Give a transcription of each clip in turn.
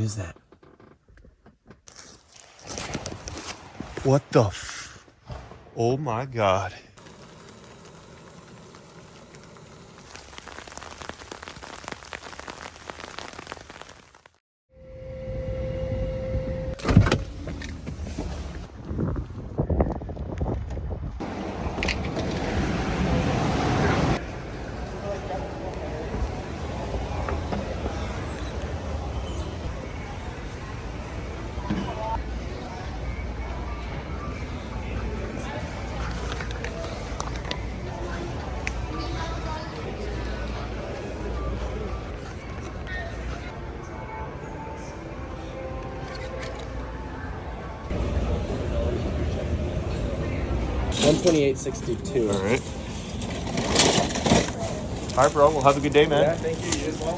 is that? What the oh my God. $128.62. All right. All right, bro. Well, have a good day, man. Yeah, thank you. You as well.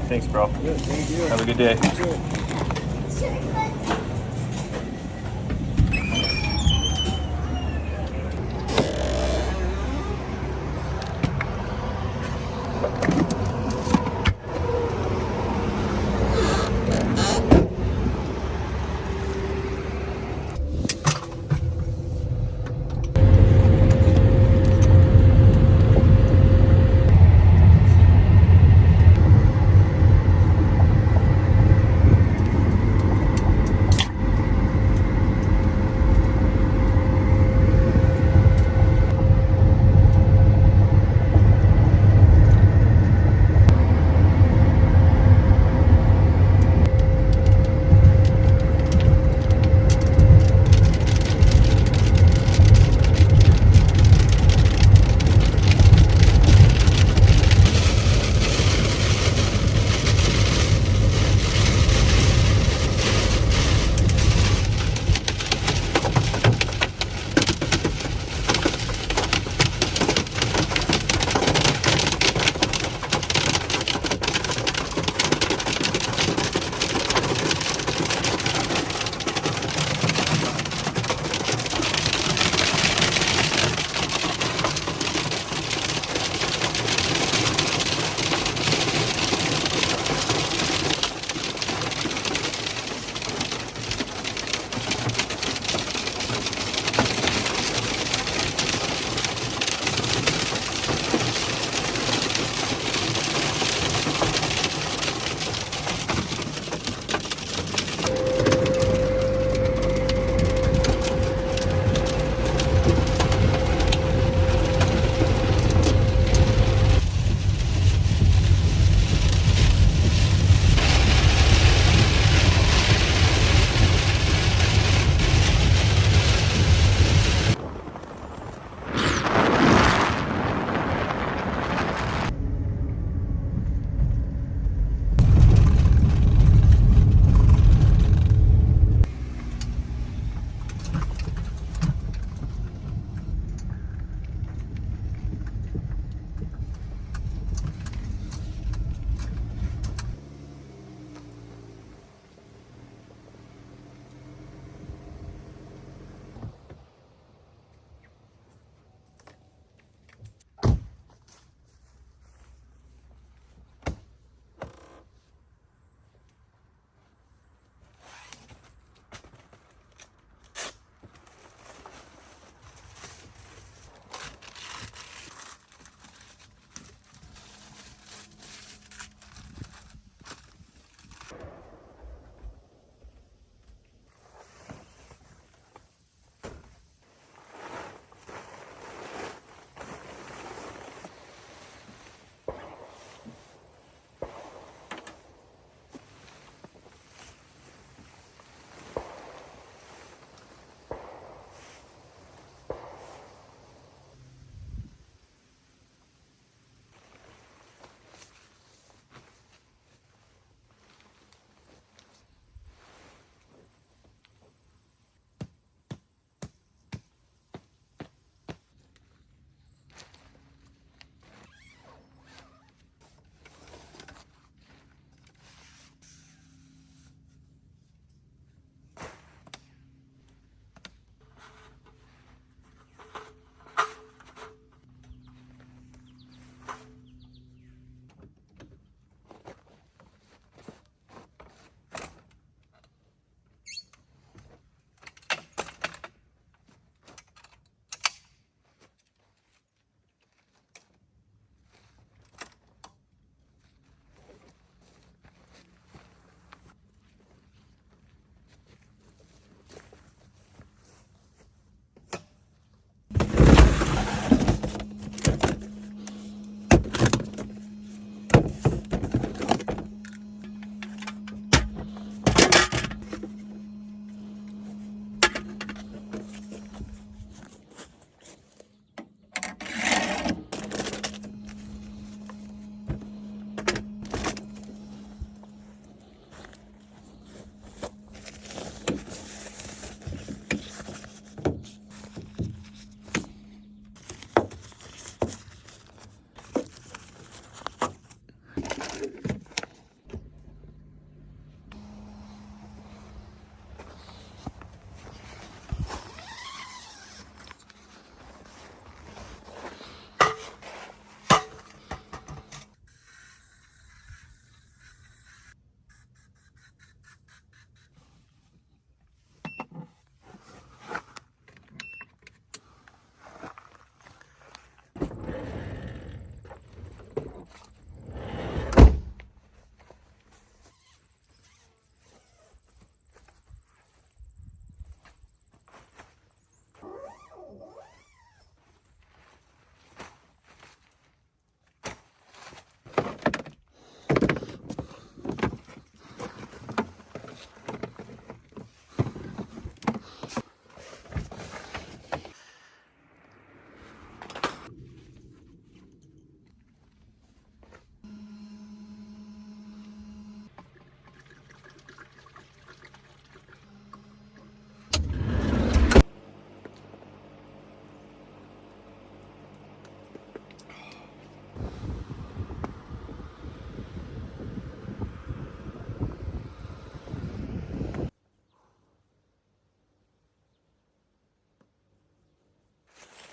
Thanks, bro. Good, thank you. Have a good day. You too.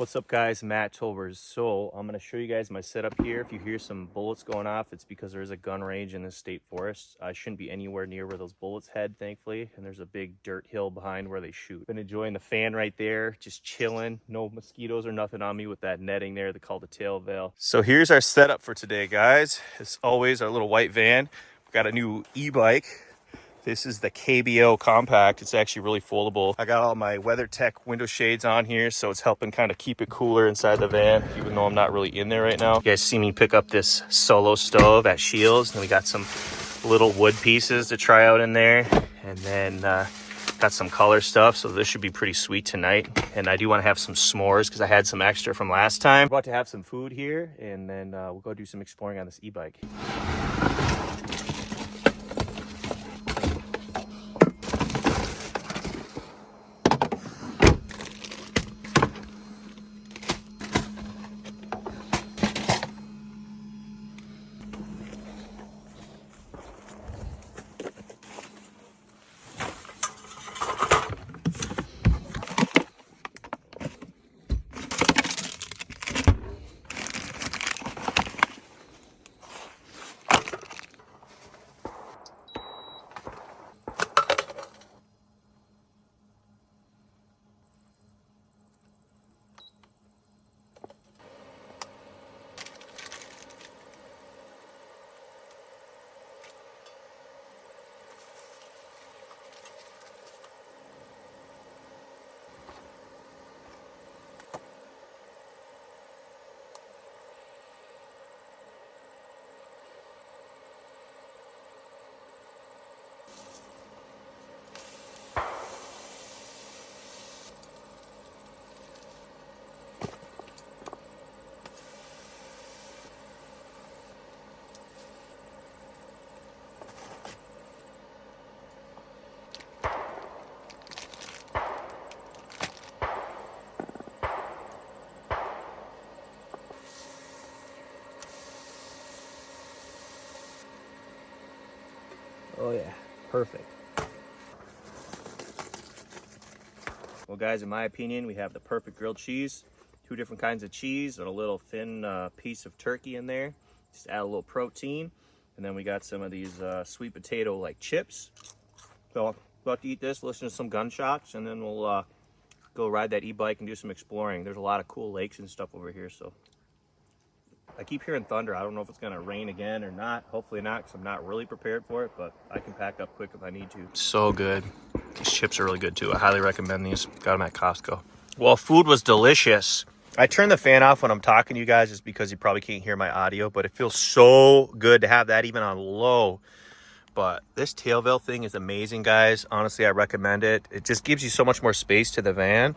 What's up guys, Matt Tolbers. So I'm going to show you guys my setup here. If you hear some bullets going off, it's because there is a gun range in this state forest. I shouldn't be anywhere near where those bullets head, thankfully, and there's a big dirt hill behind where they shoot. Been enjoying the fan right there, just chilling. No mosquitoes or nothing on me with that netting there. They call the tail veil. So here's our setup for today, guys. As always, our little white van. We've got a new e-bike. This is the KBO Compact. It's actually really foldable. I got all my WeatherTech window shades on here, so it's helping kind of keep it cooler inside the van, even though I'm not really in there right now. You guys see me pick up this solo stove at Shields, and we got some little wood pieces to try out in there, and then got some color stuff, so this should be pretty sweet tonight. And I do want to have some s'mores because I had some extra from last time. We're about to have some food here, and then we'll go do some exploring on this e-bike. Oh yeah, perfect. Well guys, in my opinion, we have the perfect grilled cheese. 2 different kinds of cheese and a little thin piece of turkey in there. Just add a little protein. And then we got some of these sweet potato like chips. So about to eat this, listen to some gunshots, and then we'll go ride that e-bike and do some exploring. There's a lot of cool lakes and stuff over here, so. I keep hearing thunder. I don't know if it's going to rain again or not. Hopefully not, because I'm not really prepared for it, but I can pack up quick if I need to. So good. These chips are really good too. I highly recommend these. Got them at Costco. Well, food was delicious. I turn the fan off when I'm talking to you guys just because you probably can't hear my audio, but it feels so good to have that even on low. But this tail veil thing is amazing, guys. Honestly, I recommend it. It just gives you so much more space to the van.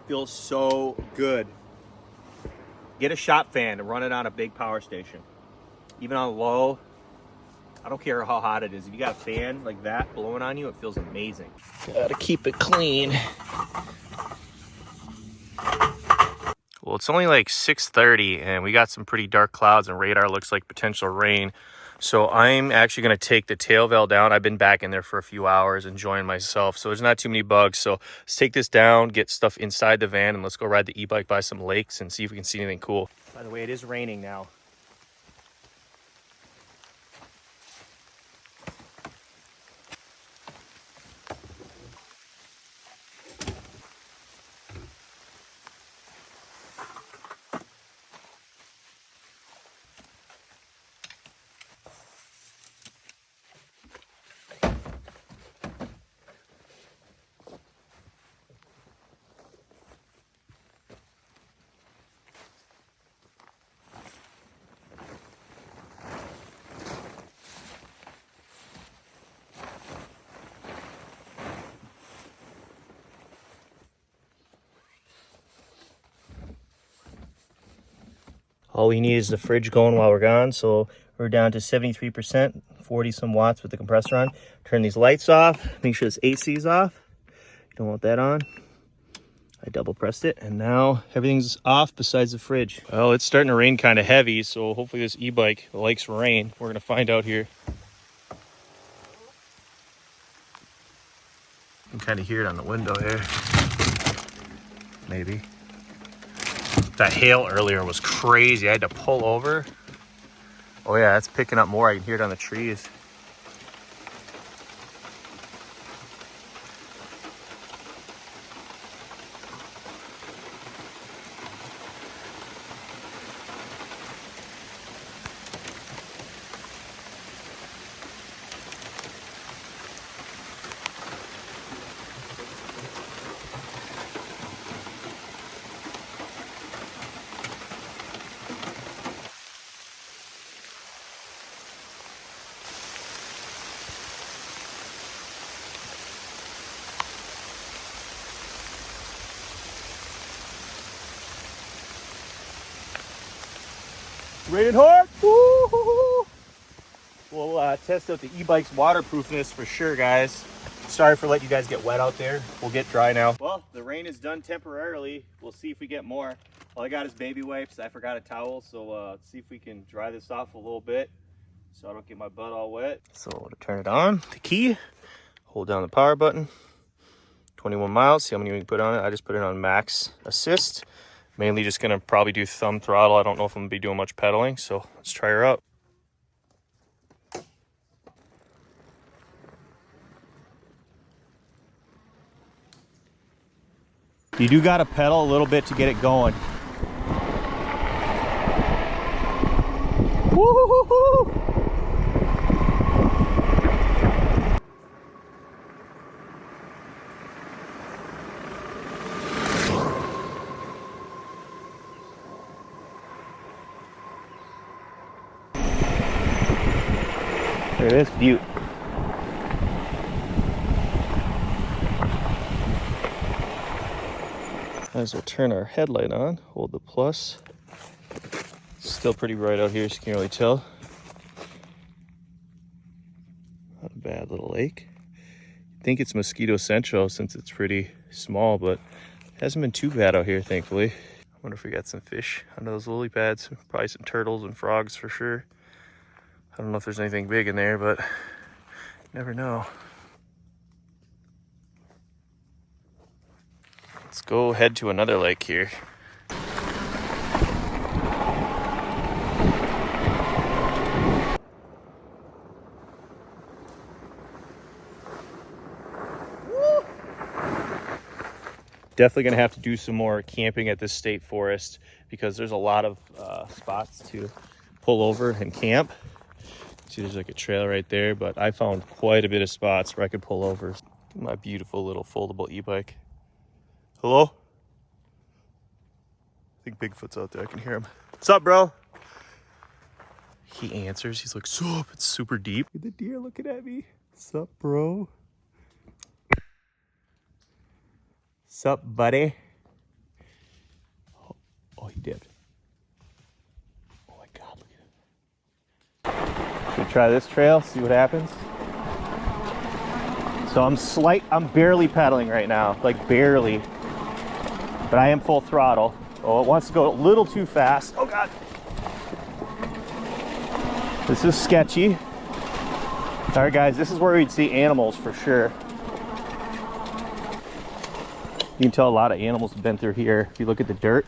Feels so good. Get a shop fan and run it on a big power station. Even on low, I don't care how hot it is. If you got a fan like that blowing on you, it feels amazing. Gotta keep it clean. Well, it's only like 6:30 and we got some pretty dark clouds and radar looks like potential rain. So I'm actually going to take the tail veil down. I've been back in there for a few hours enjoying myself. So there's not too many bugs. So let's take this down, get stuff inside the van, and let's go ride the e-bike by some lakes and see if we can see anything cool. By the way, it is raining now. All we need is the fridge going while we're gone. So we're down to 73%, 40 some watts with the compressor on. Turn these lights off, make sure this AC is off. You don't want that on. I double pressed it and now everything's off besides the fridge. Well, it's starting to rain kind of heavy, so hopefully this e-bike likes rain. We're gonna find out here. can kind of hear it on the window here. Maybe. That hail earlier was crazy. I had to pull over. Oh yeah, it's picking up more. I can hear it on the trees. Raining hard. Woo-hoo-hoo. We'll test out the e-bike's waterproofness for sure, guys. Sorry for letting you guys get wet out there. We'll get dry now. Well, the rain is done temporarily. We'll see if we get more. All I got is baby wipes. I forgot a towel, so let's see if we can dry this off a little bit so I don't get my butt all wet. So to turn it on, the key, hold down the power button. 21 miles, see how many we can put on it. I just put it on max assist. Mainly just gonna probably do thumb throttle. I don't know if I'm gonna be doing much pedaling, so let's try her out. You do gotta pedal a little bit to get it going. Woo-hoo-hoo-hoo! There it is, Butte. Might as well turn our headlight on, hold the plus. Still pretty bright out here, so you can't really tell. Not a bad little lake. I think it's Mosquito Central since it's pretty small, but it hasn't been too bad out here, thankfully. I wonder if we got some fish on those lily pads. Probably some turtles and frogs for sure. I don't know if there's anything big in there, but you never know. Let's go head to another lake here. Definitely gonna have to do some more camping at this state forest because there's a lot of spots to pull over and camp. See, there's like a trail right there, but I found quite a bit of spots where I could pull over. My beautiful little foldable e-bike. Hello? I think Bigfoot's out there. I can hear him. What's up, bro? He answers. He's like, sup? It's super deep. The deer looking at me. Sup, bro? Sup, buddy? Oh, he dipped. Oh my God, look at him. Should we try this trail, see what happens? So I'm barely pedaling right now, like barely. But I am full throttle. Oh, it wants to go a little too fast. Oh God. This is sketchy. All right, guys, this is where we'd see animals for sure. You can tell a lot of animals have been through here. If you look at the dirt.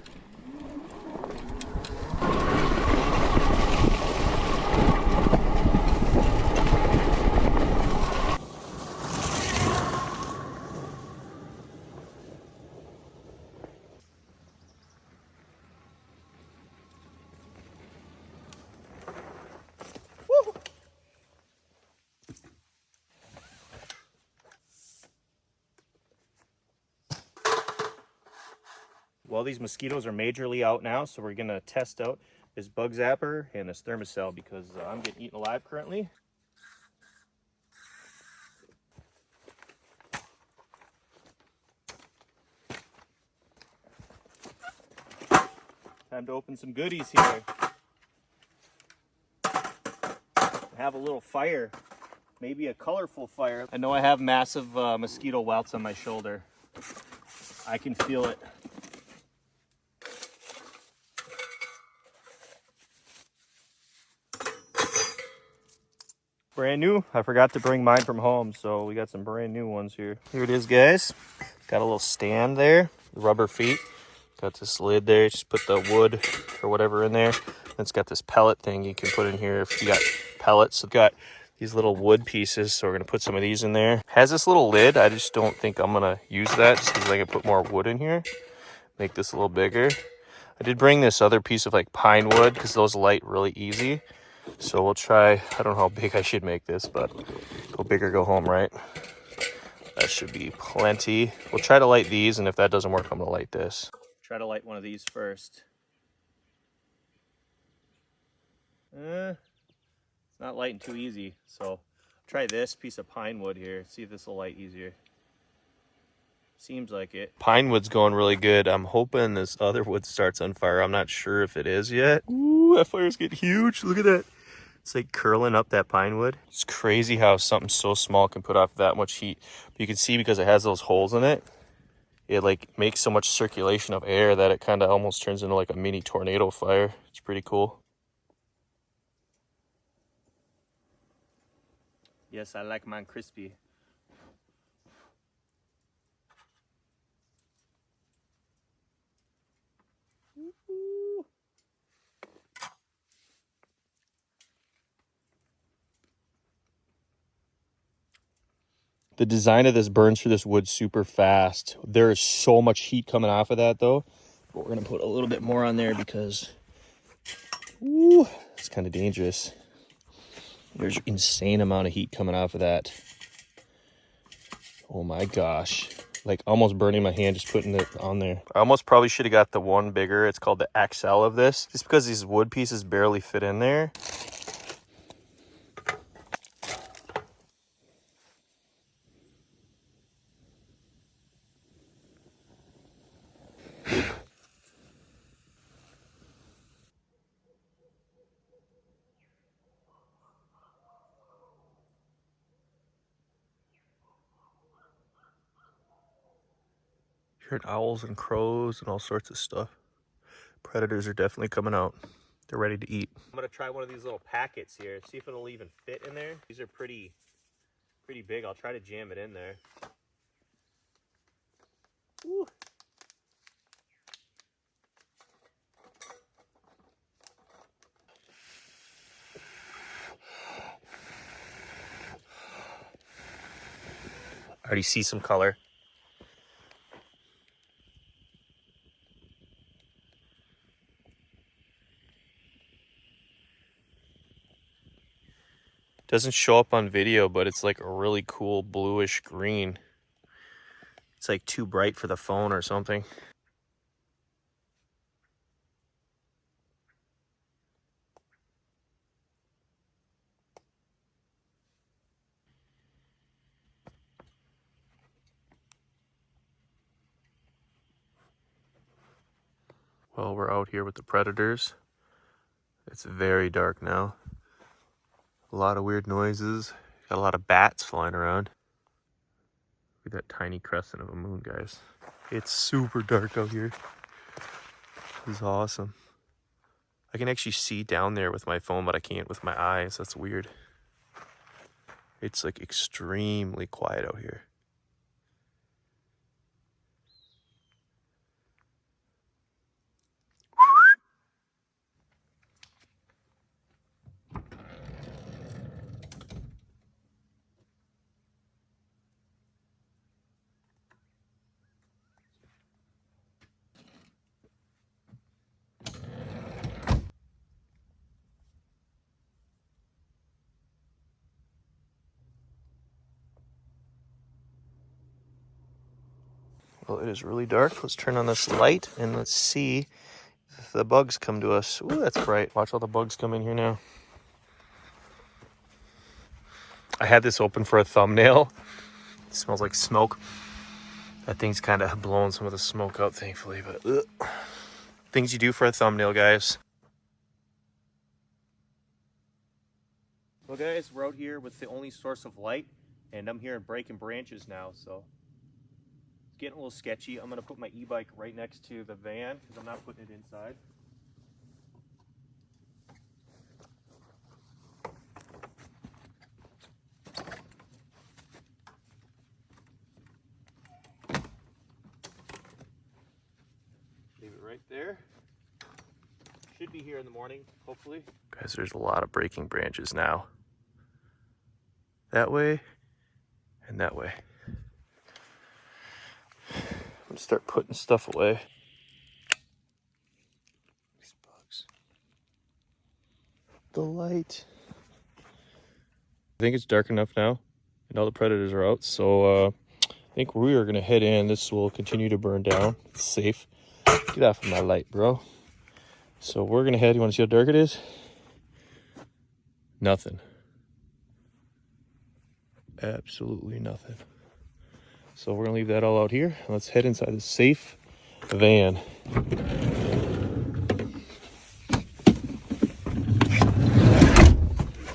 Well, these mosquitoes are majorly out now, so we're gonna test out this bug zapper and this thermocell because I'm getting eaten alive currently. Time to open some goodies here. Have a little fire, maybe a colorful fire. I know I have massive mosquito welts on my shoulder. I can feel it. Brand new. I forgot to bring mine from home, so we got some brand new ones here. Here it is, guys. Got a little stand there, rubber feet. Got this lid there. Just put the wood or whatever in there. It's got this pellet thing you can put in here if you got pellets. It's got these little wood pieces, so we're gonna put some of these in there. Has this little lid. I just don't think I'm gonna use that just because I can put more wood in here. Make this a little bigger. I did bring this other piece of like pine wood because those light really easy. So we'll try, I don't know how big I should make this, but go big or go home, right? That should be plenty. We'll try to light these, and if that doesn't work, I'm gonna light this. Try to light one of these first. It's not lighting too easy, so try this piece of pine wood here. See if this will light easier. Seems like it. Pine wood's going really good. I'm hoping this other wood starts on fire. I'm not sure if it is yet. Ooh, that fire's getting huge. Look at that. It's like curling up that pine wood. It's crazy how something so small can put off that much heat. But you can see because it has those holes in it, it like makes so much circulation of air that it kind of almost turns into like a mini tornado fire. It's pretty cool. Yes, I like mine crispy. The design of this burns through this wood super fast. There is so much heat coming off of that though. But we're gonna put a little bit more on there because it's kind of dangerous. There's an insane amount of heat coming off of that. Oh my gosh. Like almost burning my hand just putting it on there. I almost probably should have got the one bigger. It's called the XL of this. Just because these wood pieces barely fit in there. Hearing owls and crows and all sorts of stuff. Predators are definitely coming out. They're ready to eat. I'm gonna try one of these little packets here, see if it'll even fit in there. These are pretty big. I'll try to jam it in there. Woo. I already see some color. Doesn't show up on video, but it's like a really cool bluish green. It's like too bright for the phone or something. Well, we're out here with the predators. It's very dark now. A lot of weird noises. Got a lot of bats flying around. Look at that tiny crescent of a moon, guys. It's super dark out here. This is awesome. I can actually see down there with my phone, but I can't with my eyes. That's weird. It's like extremely quiet out here. Well, it is really dark. Let's turn on this light and let's see if the bugs come to us. Ooh, that's bright. Watch all the bugs come in here now. I had this open for a thumbnail. It smells like smoke. That thing's kind of blowing some of the smoke out, thankfully. But things you do for a thumbnail, guys. Well, guys, we're out here with the only source of light, and I'm hearing breaking branches now, so it's getting a little sketchy. I'm going to put my e-bike right next to the van because I'm not putting it inside. there. Should be here in the morning, hopefully. Guys, there's a lot of breaking branches now. That way and that way. I'm gonna start putting stuff away. These bugs. The light. I think it's dark enough now and all the predators are out, so I think we are gonna head in. This will continue to burn down. It's safe. Get off of my light, bro. So we're gonna head. You wanna see how dark it is? Nothing. Absolutely nothing. So we're gonna leave that all out here. Let's head inside the safe van.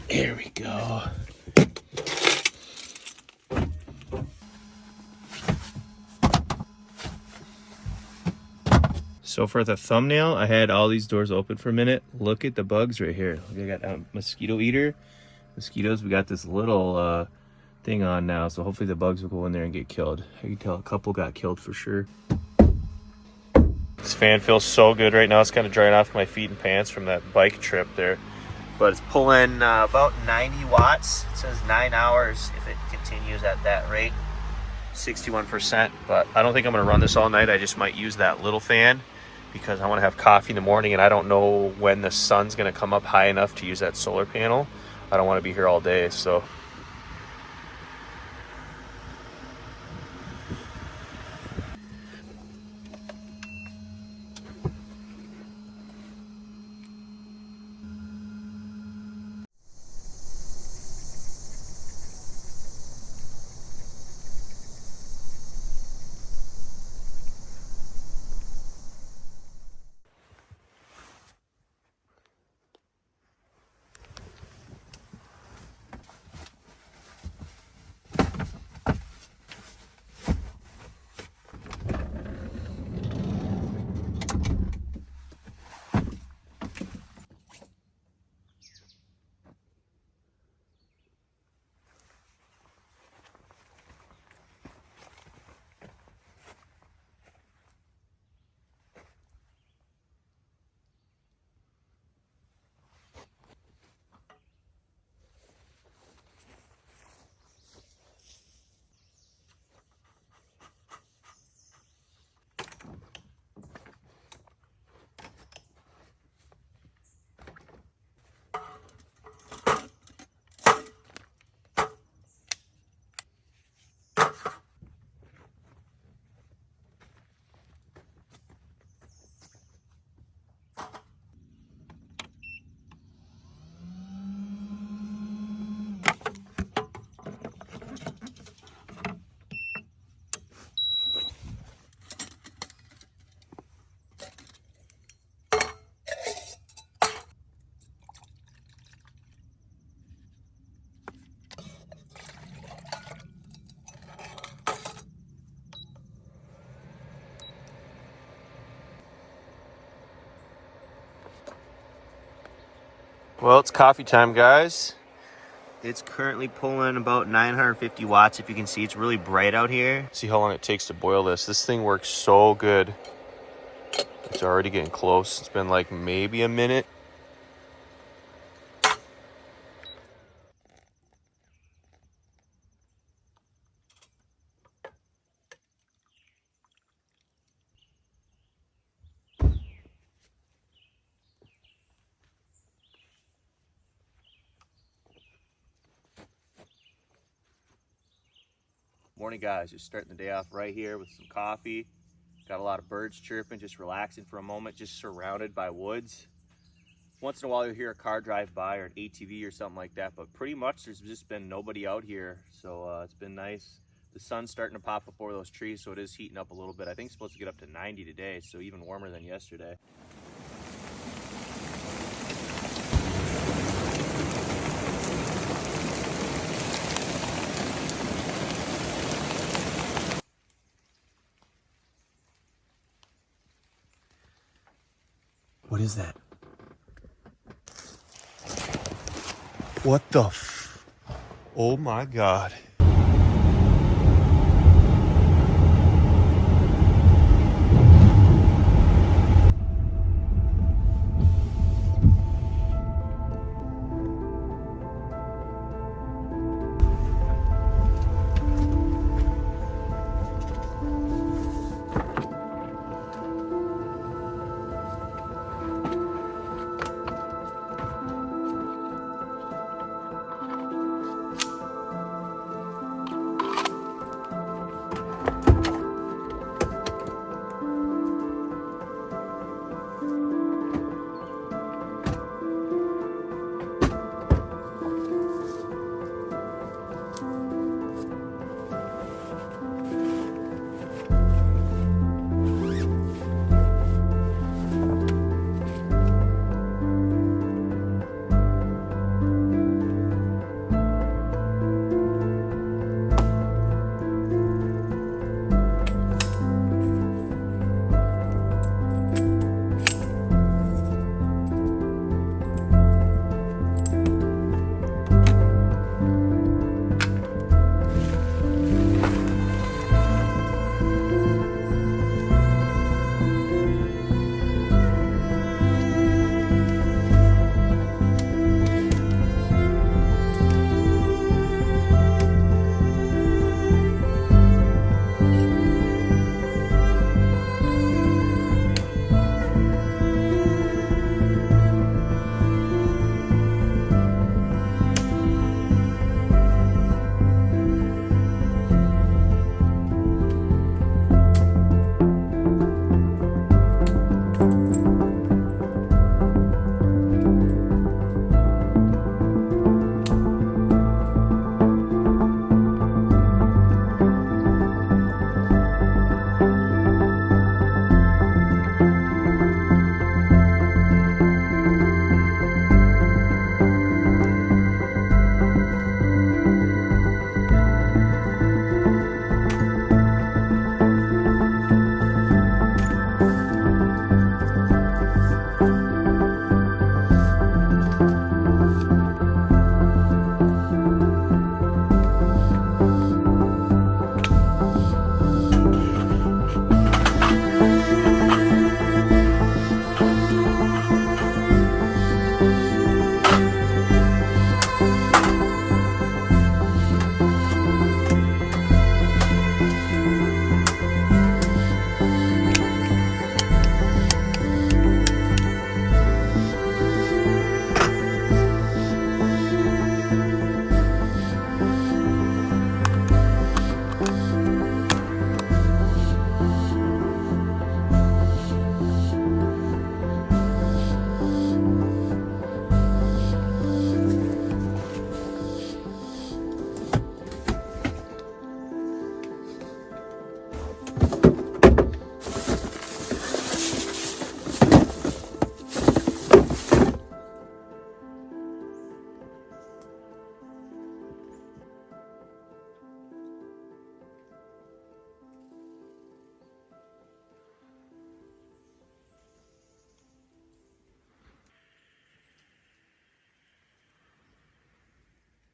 Here we go. So for the thumbnail, I had all these doors open for a minute. Look at the bugs right here. Look, I got a mosquito eater. Mosquitoes, we got this little thing on now, so hopefully the bugs will go in there and get killed. I can tell a couple got killed for sure. This fan feels so good right now. It's kind of drying off my feet and pants from that bike trip there. But it's pulling about 90 watts. It says 9 hours if it continues at that rate. 61%, but I don't think I'm gonna run this all night. I just might use that little fan because I want to have coffee in the morning and I don't know when the sun's gonna come up high enough to use that solar panel. I don't want to be here all day, so. Well, it's coffee time, guys. It's currently pulling about 950 watts. If you can see, it's really bright out here. See how long it takes to boil this. This thing works so good. It's already getting close. It's been like maybe a minute. Morning, guys. Just starting the day off right here with some coffee. Got a lot of birds chirping, just relaxing for a moment, just surrounded by woods. Once in a while you'll hear a car drive by or an ATV or something like that, but pretty much there's just been nobody out here, so it's been nice. The sun's starting to pop up over those trees, so it is heating up a little bit. I think it's supposed to get up to 90 today, so even warmer than yesterday. What is that? What the Oh my God.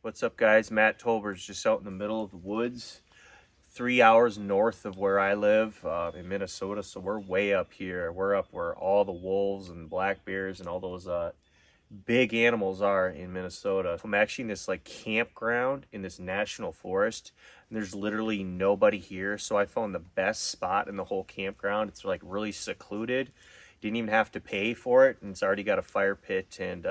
What's up, guys? Matt Tolber's just out in the middle of the woods, 3 hours north of where I live in Minnesota. So we're way up here. We're up where all the wolves and black bears and all those big animals are in Minnesota. I'm actually in this like campground in this national forest, and there's literally nobody here. So I found the best spot in the whole campground. It's like really secluded. Didn't even have to pay for it, and it's already got a fire pit and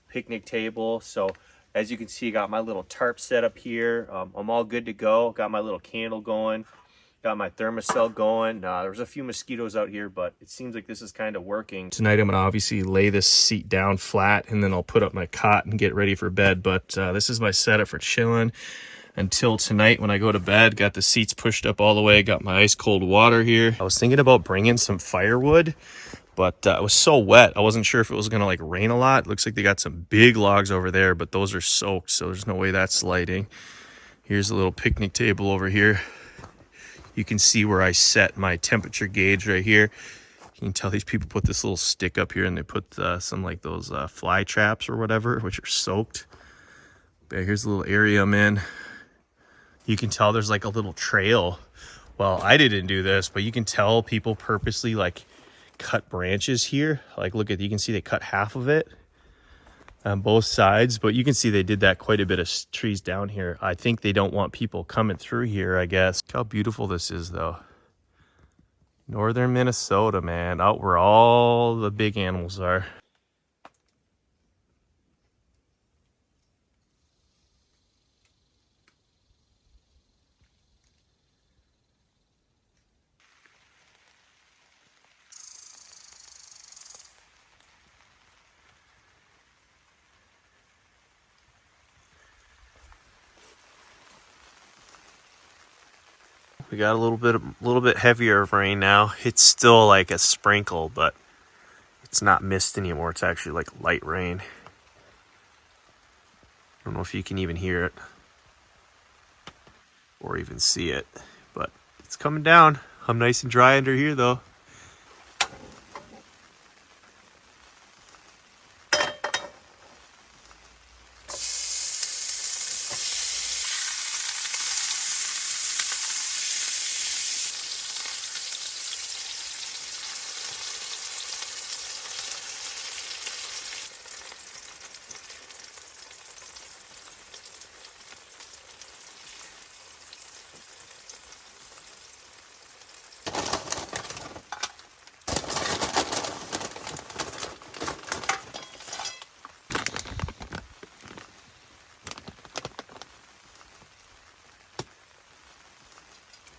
picnic table. So as you can see, got my little tarp set up here. I'm all good to go. Got my little candle going. Got my thermocell going. There's a few mosquitoes out here, but it seems like this is kind of working. Tonight I'm gonna obviously lay this seat down flat, and then I'll put up my cot and get ready for bed. But this is my setup for chilling until tonight when I go to bed. Got the seats pushed up all the way. Got my ice cold water here. I was thinking about bringing some firewood, but it was so wet. I wasn't sure if it was gonna like rain a lot. Looks like they got some big logs over there, but those are soaked, so there's no way that's lighting. Here's a little picnic table over here. You can see where I set my temperature gauge right here. You can tell these people put this little stick up here, and they put some like those fly traps or whatever, which are soaked. But here's a little area I'm in. You can tell there's like a little trail. Well, I didn't do this, but you can tell people purposely like cut branches here. Like look at, you can see they cut half of it on both sides, but you can see they did that quite a bit of trees down here. I think they don't want people coming through here, I guess. Look how beautiful this is though. Northern Minnesota, man, out where all the big animals are. We got a little bit heavier of rain now. It's still like a sprinkle, but it's not mist anymore. It's actually like light rain. I don't know if you can even hear it or even see it, but it's coming down. I'm nice and dry under here though.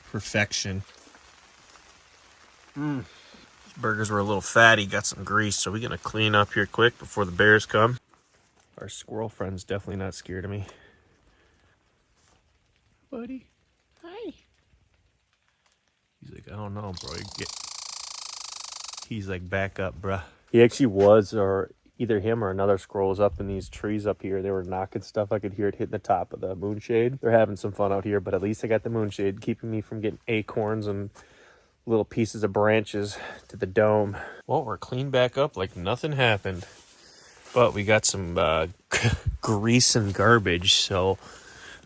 Perfection. These burgers were a little fatty, got some grease, so we're gonna clean up here quick before the bears come. Our squirrel friend's definitely not scared of me. Buddy, hi. He's like, I don't know, bro. He's like, back up, bruh. He actually was, or either him or another squirrel was up in these trees up here. They were knocking stuff. I could hear it hitting the top of the moonshade. They're having some fun out here, but at least I got the moonshade keeping me from getting acorns and little pieces of branches to the dome. Well, we're cleaned back up like nothing happened. But we got some grease and garbage, so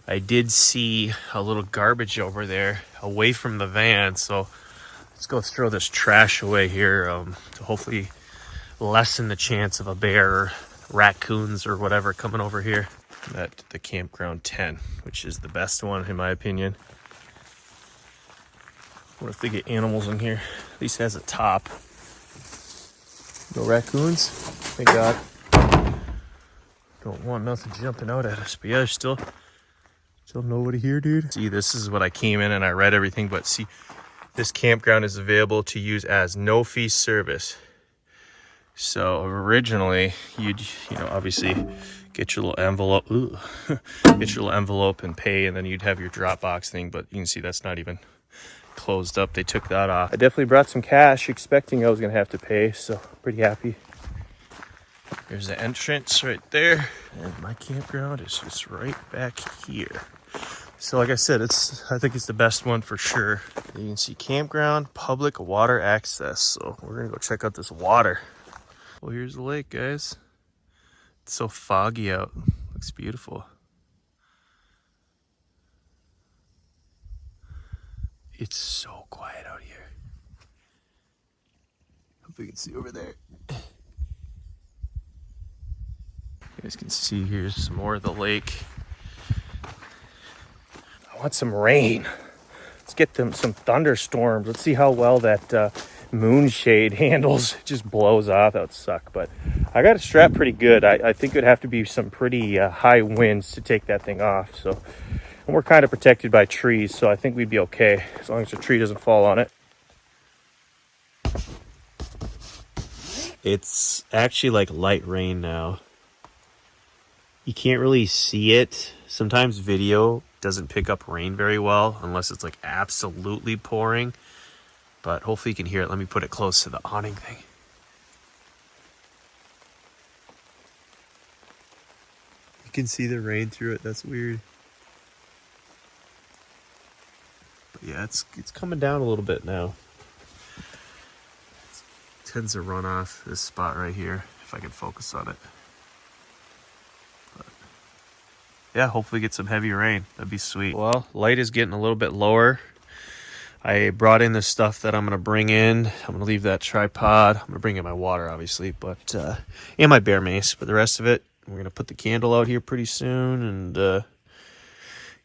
I did see a little garbage over there away from the van, so let's go throw this trash away here to hopefully lessen the chance of a bear or raccoons or whatever coming over here. At the campground 10, which is the best one in my opinion. What if they get animals in here? At least it has a top. No raccoons? Thank God. Don't want nothing jumping out at us. But yeah, there's still nobody here, dude. See, this is what I came in and I read everything, but see, this campground is available to use as no fee service. So originally you'd, obviously get your little envelope, get your little envelope and pay, and then you'd have your Dropbox thing, but you can see that's not even closed up. They took that off. I definitely brought some cash expecting I was gonna have to pay, so pretty happy. There's the entrance right there, and my campground is just right back here. So like I said, I think it's the best one for sure. You can see campground, public water access. So we're gonna go check out this water. Well, here's the lake, guys. It's so foggy out. Looks beautiful. It's so quiet out here. Hope we can see over there. You guys can see here's some more of the lake. I want some rain. Let's get them some thunderstorms. Let's see how well that moonshade handles. It just blows off. That would suck, but I got it strapped pretty good. I think it would have to be some pretty high winds to take that thing off. So, and we're kind of protected by trees, so I think we'd be okay as long as the tree doesn't fall on it. It's actually like light rain now. You can't really see it. Sometimes video doesn't pick up rain very well unless it's like absolutely pouring. But hopefully you can hear it. Let me put it close to the awning thing. You can see the rain through it. That's weird. But yeah, it's coming down a little bit now. It tends to run off this spot right here if I can focus on it. But yeah, hopefully get some heavy rain. That'd be sweet. Well, light is getting a little bit lower. I brought in the stuff that I'm going to bring in. I'm going to leave that tripod. I'm going to bring in my water, obviously, but and my bear mace. But the rest of it, we're going to put the candle out here pretty soon. And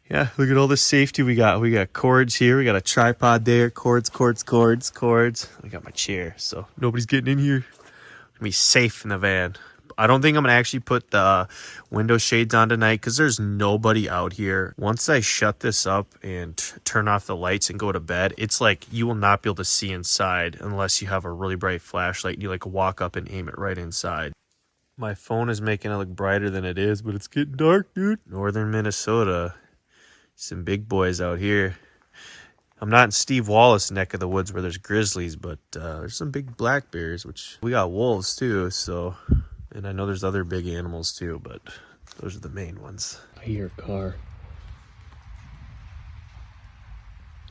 yeah, look at all the safety we got. We got cords here. We got a tripod there. Cords. I got my chair, so nobody's getting in here. I'm going to be safe in the van. I don't think I'm going to actually put the window shades on tonight because there's nobody out here. Once I shut this up and turn off the lights and go to bed, it's like you will not be able to see inside unless you have a really bright flashlight and you like walk up and aim it right inside. My phone is making it look brighter than it is, but it's getting dark, dude. Northern Minnesota. Some big boys out here. I'm not in Steve Wallace neck of the woods where there's grizzlies, but there's some big black bears, which we got wolves too, so... And I know there's other big animals too, but those are the main ones. I hear a car.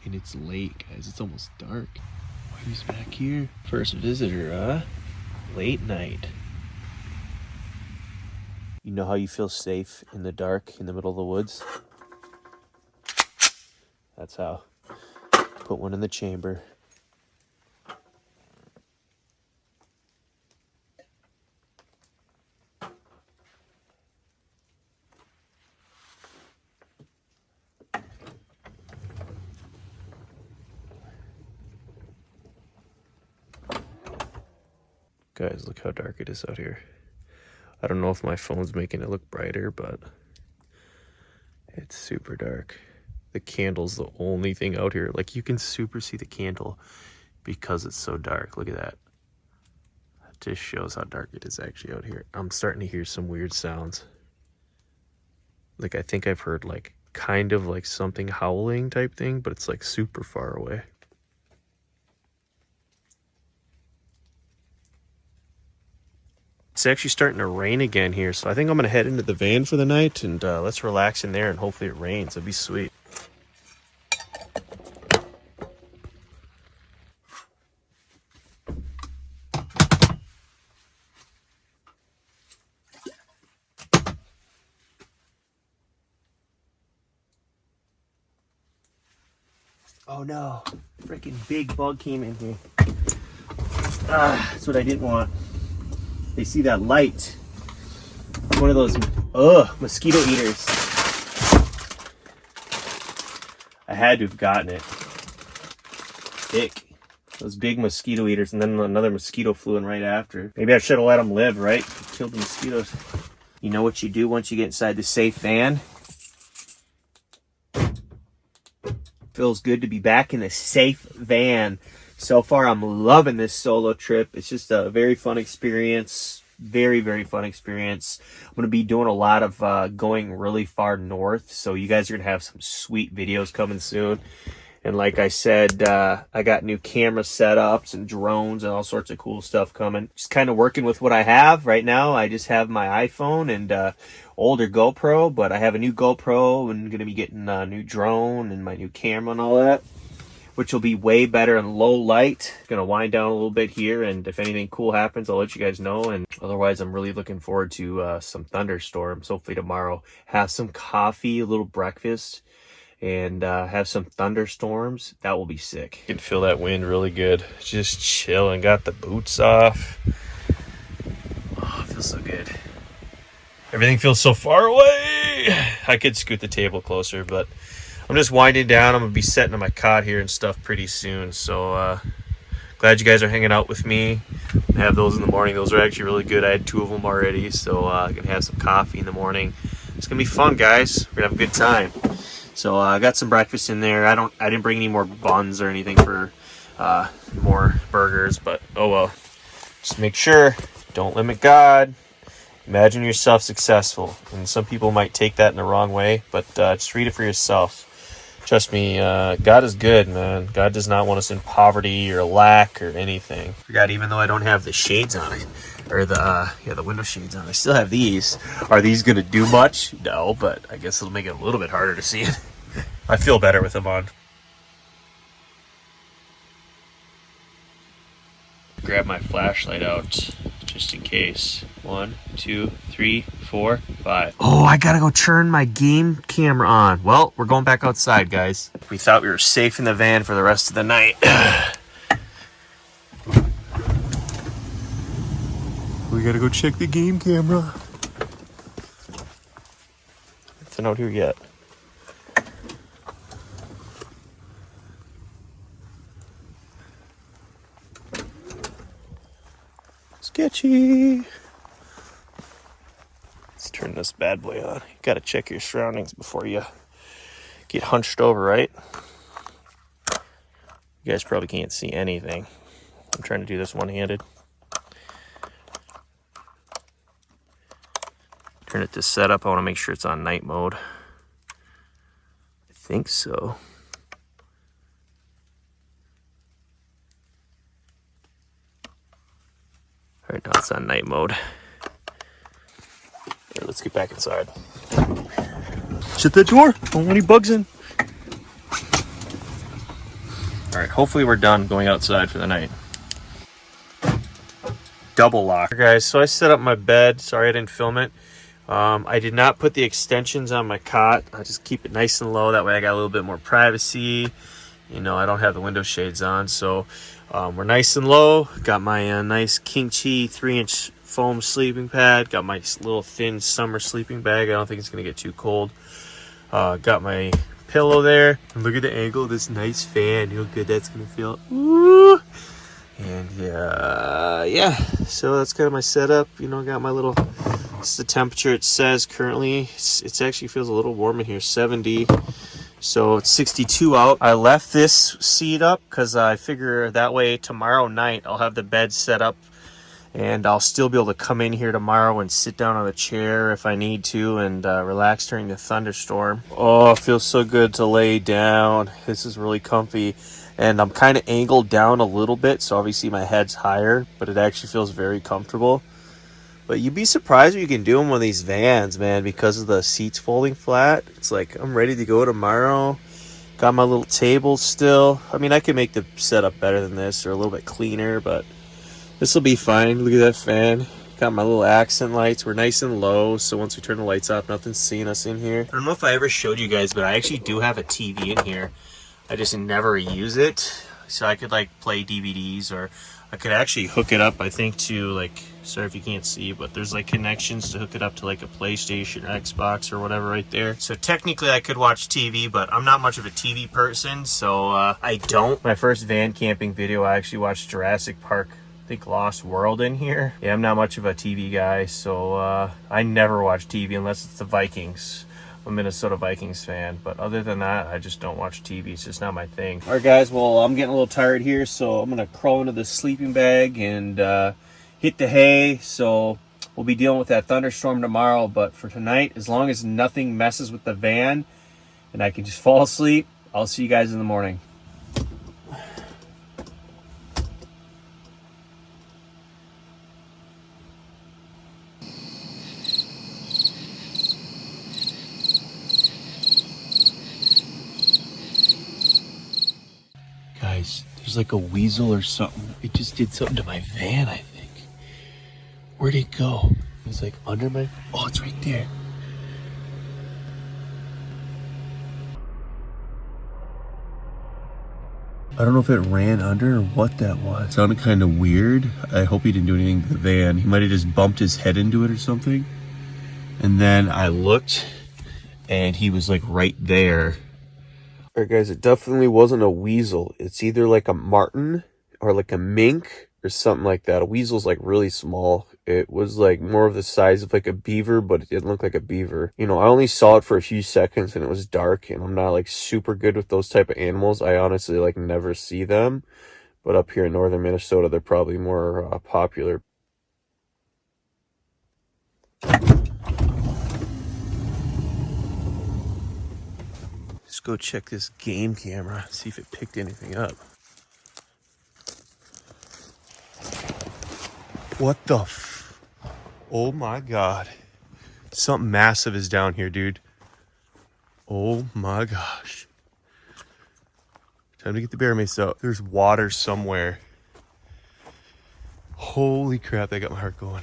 And it's late, guys. It's almost dark. Who's back here? First visitor, huh? Late night. You know how you feel safe in the dark in the middle of the woods? That's how. Put one in the chamber. Guys, look how dark it is out here. I don't know if my phone's making it look brighter, but it's super dark. The candle's the only thing out here. Like, you can super see the candle because it's so dark. Look at that. That just shows how dark it is actually out here. I'm starting to hear some weird sounds. Like, I think I've heard, like, kind of like something howling type thing, but it's, like, super far away. It's actually starting to rain again here, so I think I'm going to head into the van for the night, and let's relax in there, and hopefully it rains. That'd be sweet. Oh no, freaking big bug came in here. That's what I didn't want. They see that light. It's one of those, mosquito eaters. I had to have gotten it. Thick. Those big mosquito eaters, and then another mosquito flew in right after. Maybe I should have let them live, right? Killed the mosquitoes. You know what you do once you get inside the safe van? Feels good to be back in the safe van. So far, I'm loving this solo trip. It's just a very fun experience. Very, very fun experience. I'm going to be doing a lot of going really far north. So you guys are going to have some sweet videos coming soon. And like I said, I got new camera setups and drones and all sorts of cool stuff coming. Just kind of working with what I have right now. I just have my iPhone and older GoPro, but I have a new GoPro and going to be getting a new drone and my new camera and all that, which will be way better in low light. Going to wind down a little bit here, and if anything cool happens, I'll let you guys know. And otherwise, I'm really looking forward to some thunderstorms. Hopefully tomorrow, have some coffee, a little breakfast, and have some thunderstorms, that will be sick. You can feel that wind really good. Just chilling. Got the boots off. Oh, it feels so good. Everything feels so far away. I could scoot the table closer, but I'm just winding down. I'm gonna be setting up my cot here and stuff pretty soon. So glad you guys are hanging out with me. I have those in the morning. Those are actually really good. I had 2 of them already, so I can have some coffee in the morning. It's gonna be fun, guys. We're gonna have a good time. So I got some breakfast in there. I didn't bring any more buns or anything for more burgers, but oh well. Just make sure, don't limit God. Imagine yourself successful. And some people might take that in the wrong way, but just read it for yourself. Trust me, God is good, man. God does not want us in poverty or lack or anything. Forgot, even though I don't have the shades on it, or the window shades on, I still have these. Are these gonna do much? No, but I guess it'll make it a little bit harder to see it. I feel better with them on. Grab my flashlight out just in case. 1, 2, 3, 4, 5. Oh, I gotta go turn my game camera on. Well, we're going back outside, guys. We thought we were safe in the van for the rest of the night. We gotta go check the game camera. Nothing out here yet. Sketchy. Let's turn this bad boy on. You gotta check your surroundings before you get hunched over, right? You guys probably can't see anything. I'm trying to do this one-handed. Turn it to setup. I want to make sure it's on night mode. I think so. All right, now it's on night mode. All right, let's get back inside. Shut that door. Don't want any bugs in. All right, hopefully we're done going outside for the night. Double lock. Okay, guys, so I set up my bed. Sorry I didn't film it. I did not put the extensions on my cot. I just keep it nice and low. That way I got a little bit more privacy. You know, I don't have the window shades on. So we're nice and low. Got my nice King Chi 3-inch foam sleeping pad. Got my little thin summer sleeping bag. I don't think it's going to get too cold. Got my pillow there. And look at the angle of this nice fan. You know how good that's going to feel. Ooh. And yeah, so that's kind of my setup. You know, got my little, it's the temperature it says currently. It actually feels a little warm in here, 70. So it's 62 out. I left this seat up because I figure that way tomorrow night I'll have the bed set up and I'll still be able to come in here tomorrow and sit down on a chair if I need to and relax during the thunderstorm. Oh, it feels so good to lay down. This is really comfy. And I'm kind of angled down a little bit, so obviously my head's higher, but it actually feels very comfortable. But you'd be surprised what you can do in one of these vans, man, because of the seats folding flat. It's like, I'm ready to go tomorrow. Got my little table still. I mean, I could make the setup better than this or a little bit cleaner, but this will be fine. Look at that fan. Got my little accent lights. We're nice and low, so once we turn the lights off, nothing's seeing us in here. I don't know if I ever showed you guys, but I actually do have a TV in here. I just never use it, so I could like play DVDs, or I could actually hook it up, I think, to like, sorry if you can't see, but there's like connections to hook it up to like a PlayStation or Xbox or whatever right there. So technically I could watch TV, but I'm not much of a TV person, so I don't. My first van camping video, I actually watched Jurassic Park, I think Lost World in here. Yeah, I'm not much of a TV guy, so I never watch TV unless it's the Vikings. I'm a Minnesota Vikings fan, but other than that, I just don't watch TV. It's just not my thing. All right, guys, well, I'm getting a little tired here, so I'm going to crawl into the sleeping bag and hit the hay. So we'll be dealing with that thunderstorm tomorrow, but for tonight, as long as nothing messes with the van and I can just fall asleep, I'll see you guys in the morning. Guys, there's like a weasel or something. It just did something to my van, I think. Where'd it go? It was like under my... Oh, it's right there. I don't know if it ran under or what that was. It sounded kind of weird. I hope he didn't do anything to the van. He might have just bumped his head into it or something. And then I looked and he was like right there. All right, guys, it definitely wasn't a weasel. It's either like a marten or like a mink or something like that. A weasel's like really small. It was like more of the size of like a beaver, but it didn't look like a beaver. You know, I only saw it for a few seconds and it was dark, and I'm not like super good with those type of animals. I honestly like never see them, but up here in northern Minnesota, they're probably more popular. Let's go check this game camera, see if it picked anything up. What the oh my god. Something massive is down here, dude. Oh my gosh. Time to get the bear mace out. There's water somewhere. Holy crap, that got my heart going.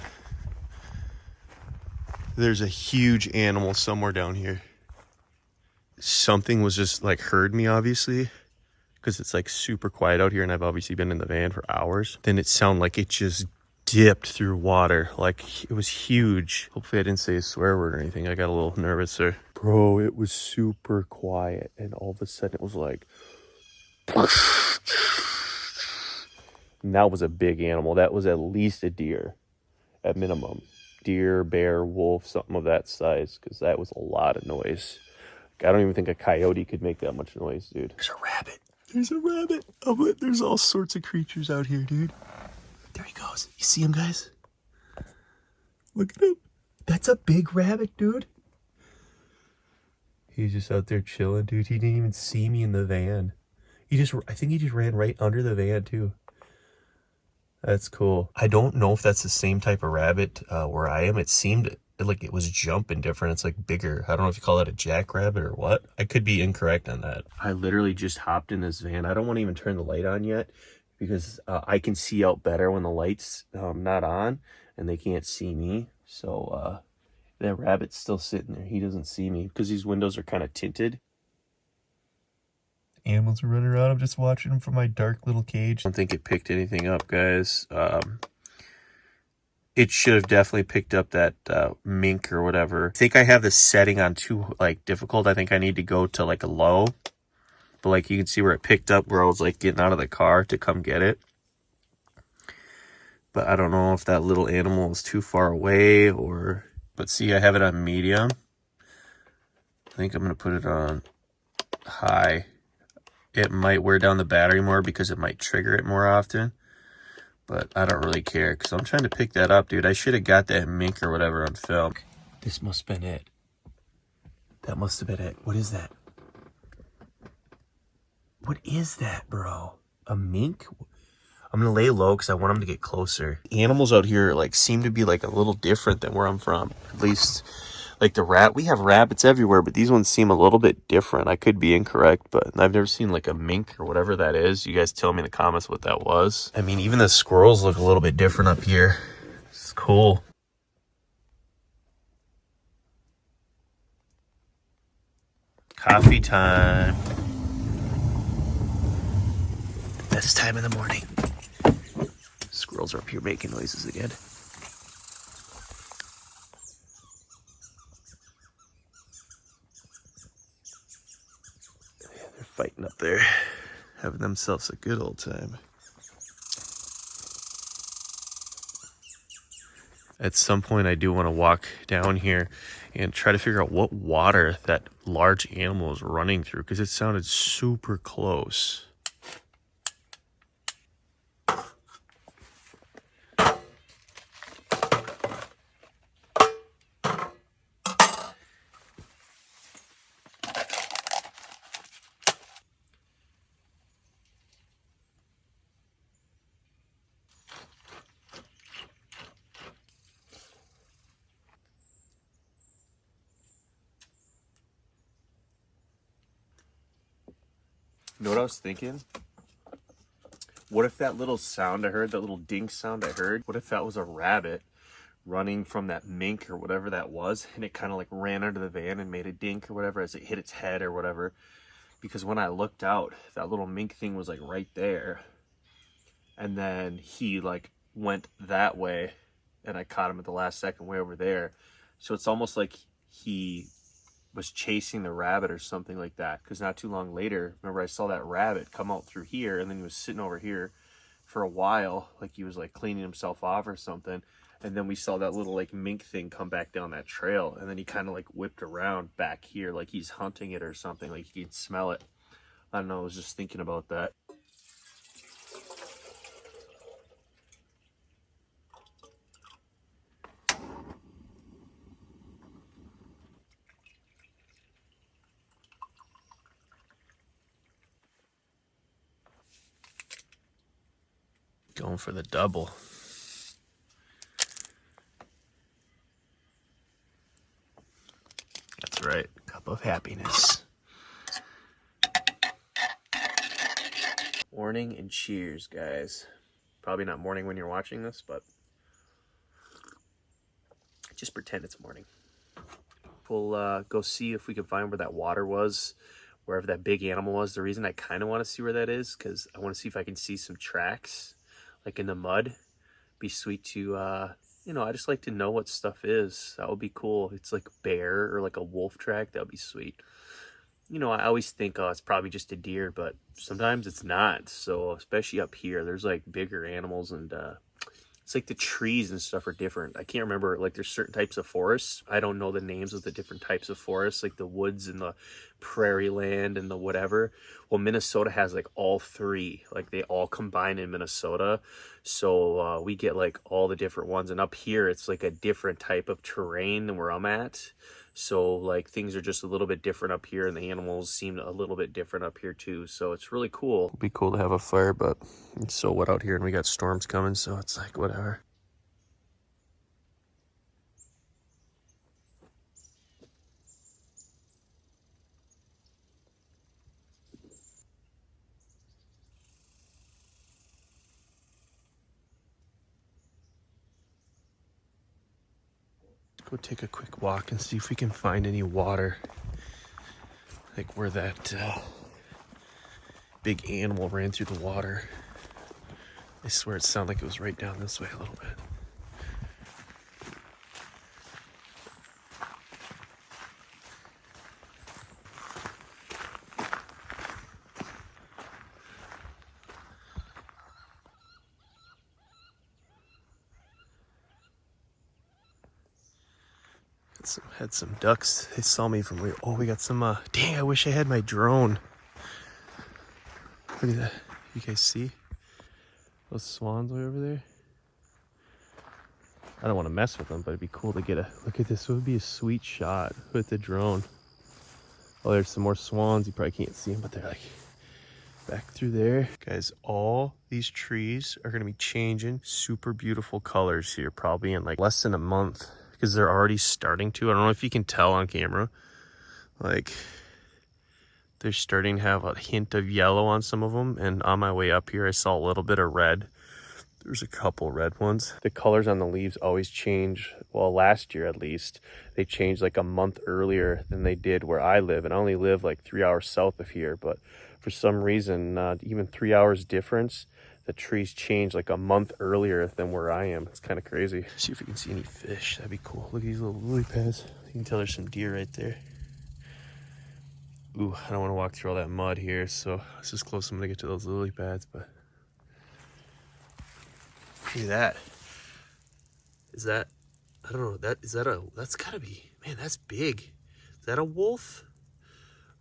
There's a huge animal somewhere down here. Something was just like heard me, obviously, because it's like super quiet out here and I've obviously been in the van for hours. Then it sounded like it just dipped through water. Like it was huge. Hopefully I didn't say a swear word or anything. I got a little nervous there. Bro, it was super quiet and all of a sudden it was like, and that was a big animal. That was at least a deer at minimum. Deer, bear, wolf, something of that size, because that was a lot of noise. I don't even think a coyote could make that much noise, dude. There's a rabbit. There's a rabbit. Oh, there's all sorts of creatures out here, dude. There he goes. You see him, guys? Look at him. That's a big rabbit, dude. He's just out there chilling, dude. He didn't even see me in the van. I think he just ran right under the van, too. That's cool. I don't know if that's the same type of rabbit where I am. It seemed like it was jumping different. It's like bigger. I don't know if you call it a jackrabbit or what. I could be incorrect on that. I literally just hopped in this van. I don't want to even turn the light on yet because I can see out better when the light's not on and they can't see me. So that rabbit's still sitting there. He doesn't see me because these windows are kind of tinted. Animals are running around. I'm just watching them from my dark little cage. I don't think it picked anything up, guys. It should have definitely picked up that mink or whatever. I think I have this setting on too like difficult. I think I need to go to like a low. But like you can see where it picked up where I was like getting out of the car to come get it. But I don't know if that little animal is too far away or... But see, I have it on medium. I think I'm going to put it on high. It might wear down the battery more because it might trigger it more often. But I don't really care because I'm trying to pick that up, dude. I should have got that mink or whatever on film. This must have been it. That must have been it. What is that? What is that, bro? A mink? I'm going to lay low because I want them to get closer. Animals out here like seem to be like a little different than where I'm from. At least... Like we have rabbits everywhere, but these ones seem a little bit different. I could be incorrect, but I've never seen like a mink or whatever that is. You guys tell me in the comments what that was. I mean, even the squirrels look a little bit different up here. It's cool. Coffee time. Best time in the morning. Squirrels are up here making noises again. Fighting up there, having themselves a good old time. At some point I do want to walk down here and try to figure out what water that large animal is running through because it sounded super close. You know what I was thinking? What if that little sound I heard, that little dink sound I heard, what if that was a rabbit running from that mink or whatever that was, and it kind of like ran under the van and made a dink or whatever as it hit its head or whatever? because when I looked out, that little mink thing was like right there. And then he like went that way and I caught him at the last second way over there. So it's almost like he was chasing the rabbit or something like that. Because not too long later, remember I saw that rabbit come out through here and then he was sitting over here for a while, like he was like cleaning himself off or something. And then we saw that little like mink thing come back down that trail. And then he kind of like whipped around back here like he's hunting it or something, like he could smell it. I don't know, I was just thinking about that. Going for the double. That's right, cup of happiness. Morning and cheers, guys. Probably not morning when you're watching this, but just pretend it's morning. We'll go see if we can find where that water was, wherever that big animal was. The reason I kind of want to see where that is, because I want to see if I can see some tracks, like in the mud. Be sweet to, you know, I just like to know what stuff is. That would be cool. It's like a bear or like a wolf track. That would be sweet. You know, I always think, oh, it's probably just a deer, but sometimes it's not. So especially up here, there's like bigger animals, and it's like the trees and stuff are different. I can't remember, like there's certain types of forests. I don't know the names of the different types of forests, like the woods and the prairie land and the whatever. Well, Minnesota has like all three, like they all combine in Minnesota. So we get like all the different ones. And up here, it's like a different type of terrain than where I'm at. So like things are just a little bit different up here, and the animals seem a little bit different up here too. So it's really cool. It'd be cool to have a fire, but it's so wet out here and we got storms coming, so it's like whatever. Go take a quick walk and see if we can find any water, like where that big animal ran through the water. I swear it sounded like it was right down this way a little bit. Had some ducks. They saw me from where. Oh, we got some. Dang! I wish I had my drone. Look at that. You guys see those swans way over there? I don't want to mess with them, but it'd be cool to get a look at this. It would be a sweet shot with the drone. Oh, there's some more swans. You probably can't see them, but they're like back through there. Guys, all these trees are going to be changing super beautiful colors here, probably in like less than a month, because they're already starting to. I don't know if you can tell on camera. Like, they're starting to have a hint of yellow on some of them. And on my way up here, I saw a little bit of red. There's a couple red ones. The colors on the leaves always change. Well, last year at least, they changed like a month earlier than they did where I live. And I only live like 3 hours south of here. But for some reason, even 3 hours difference, the trees change like a month earlier than where I am. It's kind of crazy. See if we can see any fish. That'd be cool. Look at these little lily pads. You can tell there's some deer right there. Ooh, I don't want to walk through all that mud here, so it's as close as I'm gonna get to those lily pads, but look at that. Is that, I don't know, that's gotta be, man, that's big. Is that a wolf?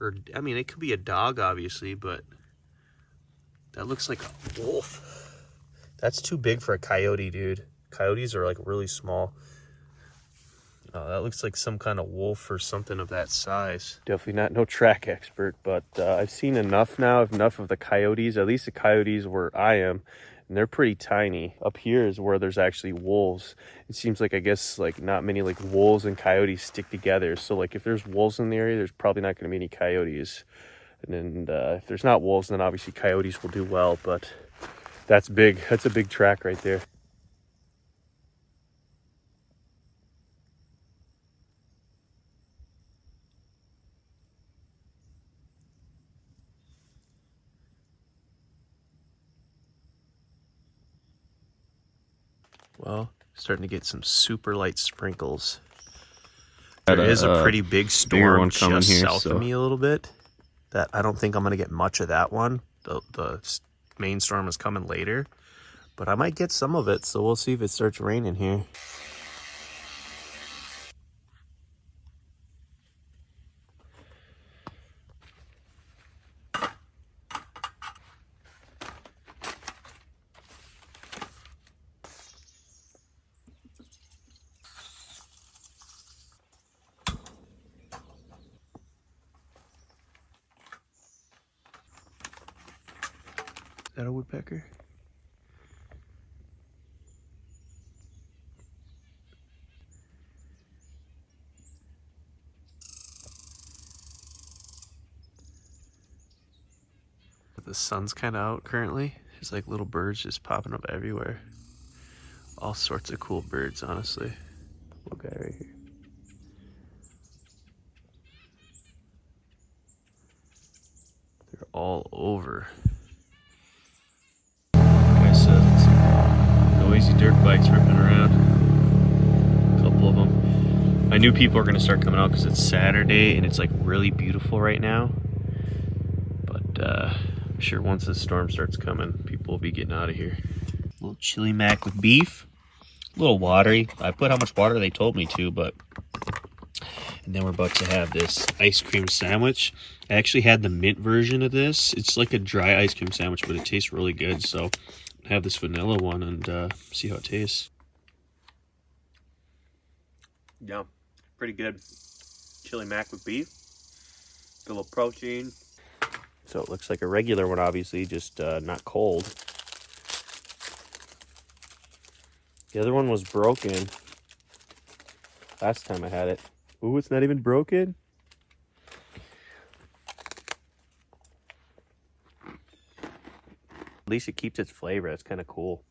Or, I mean, it could be a dog, obviously, but that looks like a wolf. That's too big for a coyote, dude. Coyotes are like really small. That looks like some kind of wolf or something of that size. Definitely not no track expert, but I've seen enough now, enough of the coyotes, at least the coyotes where I am, and they're pretty tiny. Up here is where there's actually wolves. It seems like, I guess, like not many like wolves and coyotes stick together. So like if there's wolves in the area, there's probably not going to be any coyotes. And then if there's not wolves, then obviously coyotes will do well, but that's big. That's a big track right there. Well, starting to get some super light sprinkles. There is a pretty big storm just south of me a little bit. That I don't think I'm gonna get much of that one. The main storm is coming later, but I might get some of it. So we'll see if it starts raining here. Is that a woodpecker? The sun's kind of out currently. There's like little birds just popping up everywhere. All sorts of cool birds, honestly. Little guy right here. They're all over. Like I said, it's noisy dirt bikes ripping around. A couple of them. I knew people are going to start coming out because it's Saturday and it's like really beautiful right now. But I'm sure once the storm starts coming, people will be getting out of here. A little chili mac with beef. A little watery. I put how much water they told me to, but... And then we're about to have this ice cream sandwich. I actually had the mint version of this. It's like a dry ice cream sandwich, but it tastes really good. So I have this vanilla one and see how it tastes. Yeah, pretty good. Chili mac with beef. Get a little protein. So it looks like a regular one, obviously, just not cold. The other one was broken last time I had it. Ooh, it's not even broken. At least it keeps its flavor. That's kind of cool.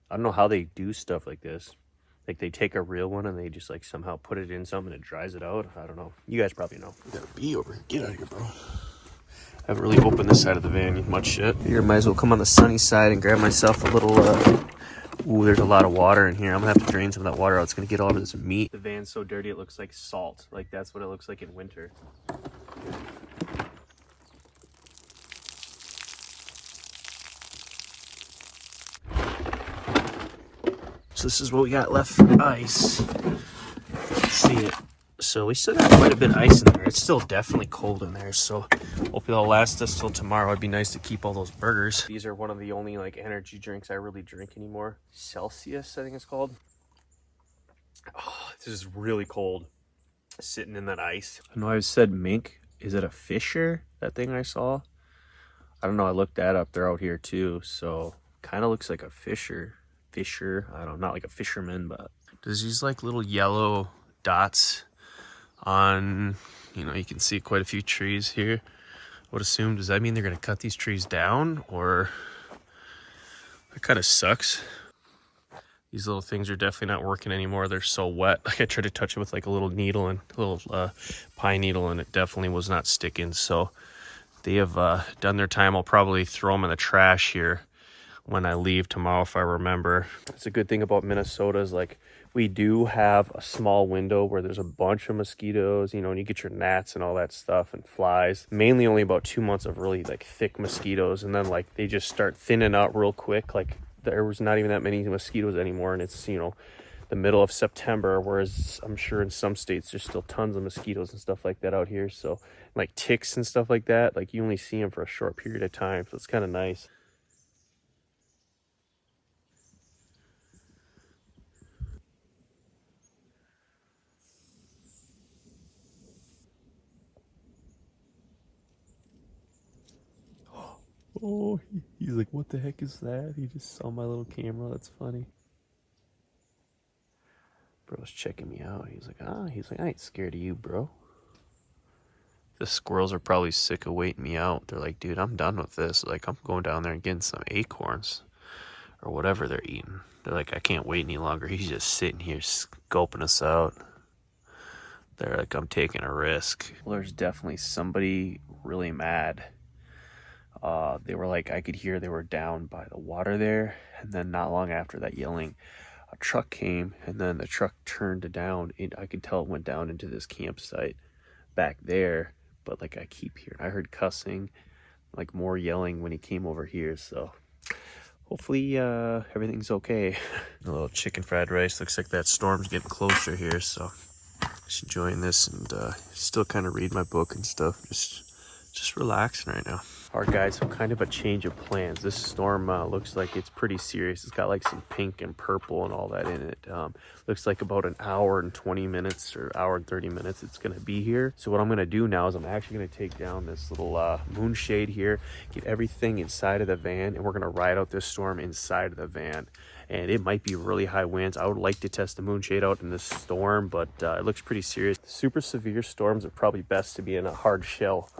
I don't know how they do stuff like this. Like they take a real one and they just like somehow put it in something and it dries it out. I don't know. You guys probably know. We got a bee over here. Get out of here, bro. I haven't really opened this side of the van much yet. Here, might as well come on the sunny side and grab myself a little... Ooh, there's a lot of water in here. I'm gonna have to drain some of that water out. It's gonna get all of this meat. The van's so dirty it looks like salt. Like that's what it looks like in winter. So this is what we got left for ice. Let's see it. So we still got quite a bit of ice in there. It's still definitely cold in there. So hopefully that'll last us till tomorrow. It'd be nice to keep all those burgers. These are one of the only like energy drinks I really drink anymore. Celsius, I think it's called. Oh, this is really cold. Sitting in that ice. I know I said mink. Is it a fisher? That thing I saw? I don't know. I looked that up. They're out here too. So kind of looks like a fisher. I don't know. Not like a fisherman, but there's these like little yellow dots on, you know, you can see quite a few trees here. I would assume, does that mean they're going to cut these trees down, or it kind of sucks. These little things are definitely not working anymore. They're so wet. Like I tried to touch it with like a little needle and a little pine needle, and it definitely was not sticking. So they have done their time. I'll probably throw them in the trash here when I leave tomorrow, if I remember. It's a good thing about Minnesota is like we do have a small window where there's a bunch of mosquitoes, you know, and you get your gnats and all that stuff and flies. Mainly only about 2 months of really like thick mosquitoes, and then like they just start thinning out real quick. Like there was not even that many mosquitoes anymore, and it's, you know, the middle of September, whereas I'm sure in some states there's still tons of mosquitoes and stuff like that out here. So like ticks and stuff like that, like you only see them for a short period of time, so it's kind of nice. Oh, he's like, what the heck is that? He just saw my little camera. That's funny. Bro's checking me out. He's like, I ain't scared of you, bro. The squirrels are probably sick of waiting me out. They're like, dude, I'm done with this. Like, I'm going down there and getting some acorns or whatever they're eating. They're like, I can't wait any longer. He's just sitting here scoping us out. They're like, I'm taking a risk. Well, there's definitely somebody really mad They were like, I could hear they were down by the water there. And then not long after that yelling, a truck came, and then the truck turned down. I could tell it went down into this campsite back there. But like I keep hearing, I heard cussing, like more yelling when he came over here. So hopefully everything's okay. A little chicken fried rice. Looks like that storm's getting closer here. So just enjoying this and still kind of read my book and stuff. Just relaxing right now. All right, guys, so kind of a change of plans. This storm looks like it's pretty serious. It's got like some pink and purple and all that in it. Looks like about an hour and 20 minutes or hour and 30 minutes it's going to be here. So what I'm going to do now is I'm actually going to take down this little moonshade here, get everything inside of the van, and we're going to ride out this storm inside of the van. And it might be really high winds. I would like to test the moonshade out in this storm, but it looks pretty serious. Super severe storms are probably best to be in a hard shell.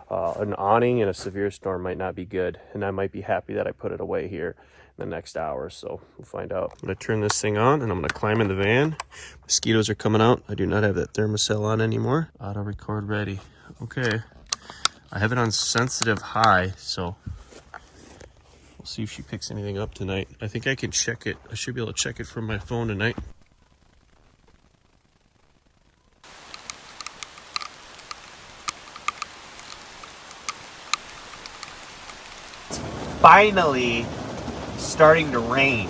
An awning in a severe storm might not be good, and I might be happy that I put it away here in the next hour, so we'll find out. I'm going to turn this thing on, and I'm going to climb in the van. Mosquitoes are coming out. I do not have that thermocell on anymore. Auto record ready. Okay. I have it on sensitive high, so we'll see if she picks anything up tonight. I think I can check it. I should be able to check it from my phone tonight. Finally starting to rain.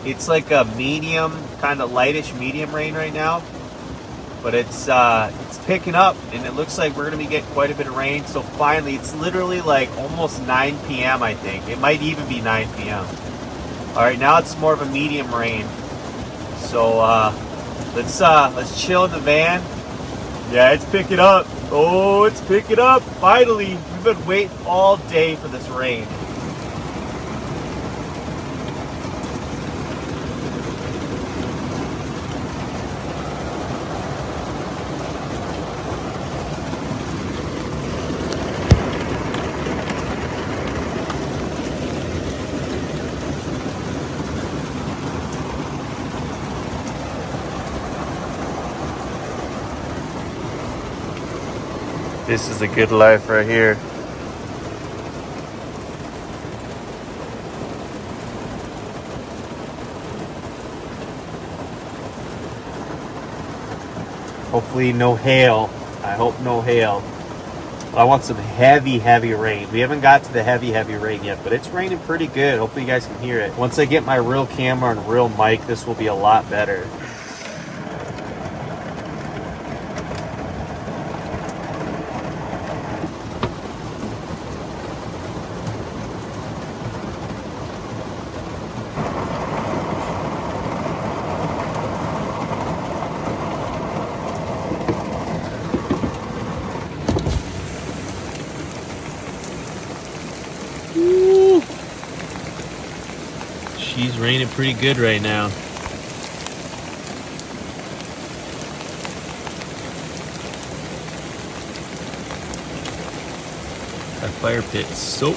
It's like a medium, kind of lightish medium rain right now, but it's picking up, and it looks like we're gonna be getting quite a bit of rain. So finally, it's literally like almost 9 p.m. I think it might even be 9 p.m. All right, now it's more of a medium rain. So let's chill in the van. Yeah, it's picking up. Oh, it's picking up. Finally, we've been waiting all day for this rain. This is a good life right here. Hopefully no hail. I hope no hail. I want some heavy rain. We haven't got to the heavy rain yet, but it's raining pretty good. Hopefully you guys can hear it. Once I get my real camera and real mic, this will be a lot better. She's raining pretty good right now. That fire pit soap.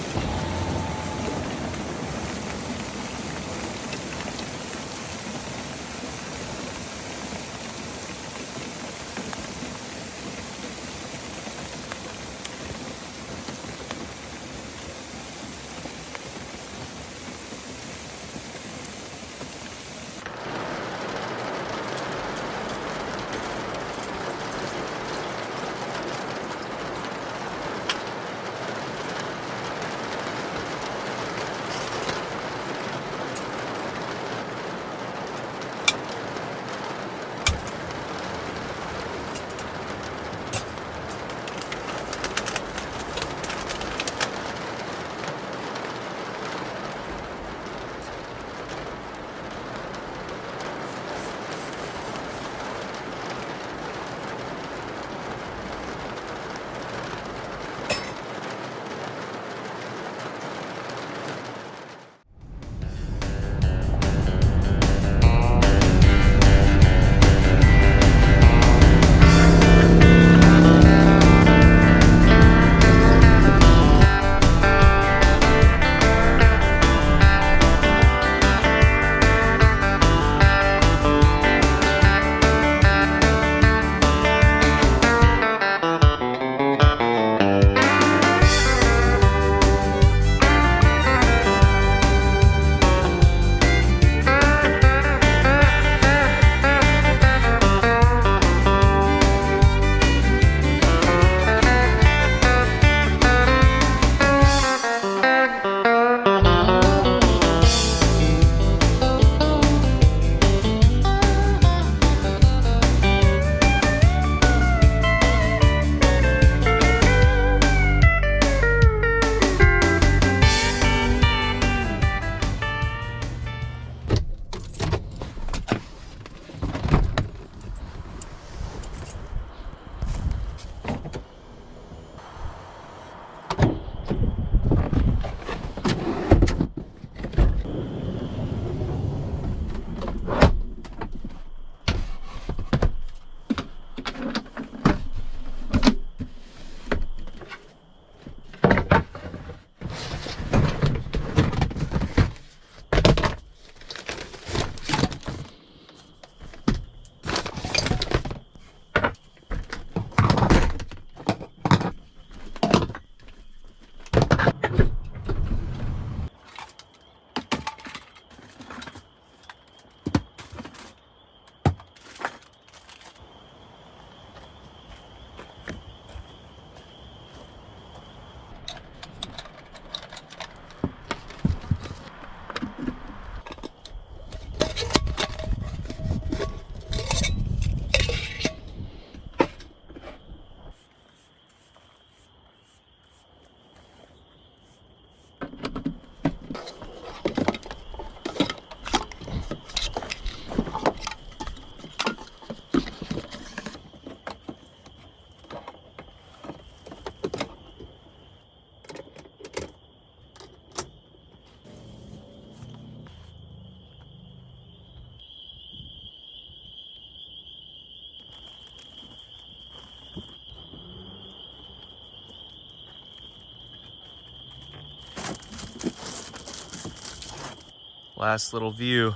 last little view,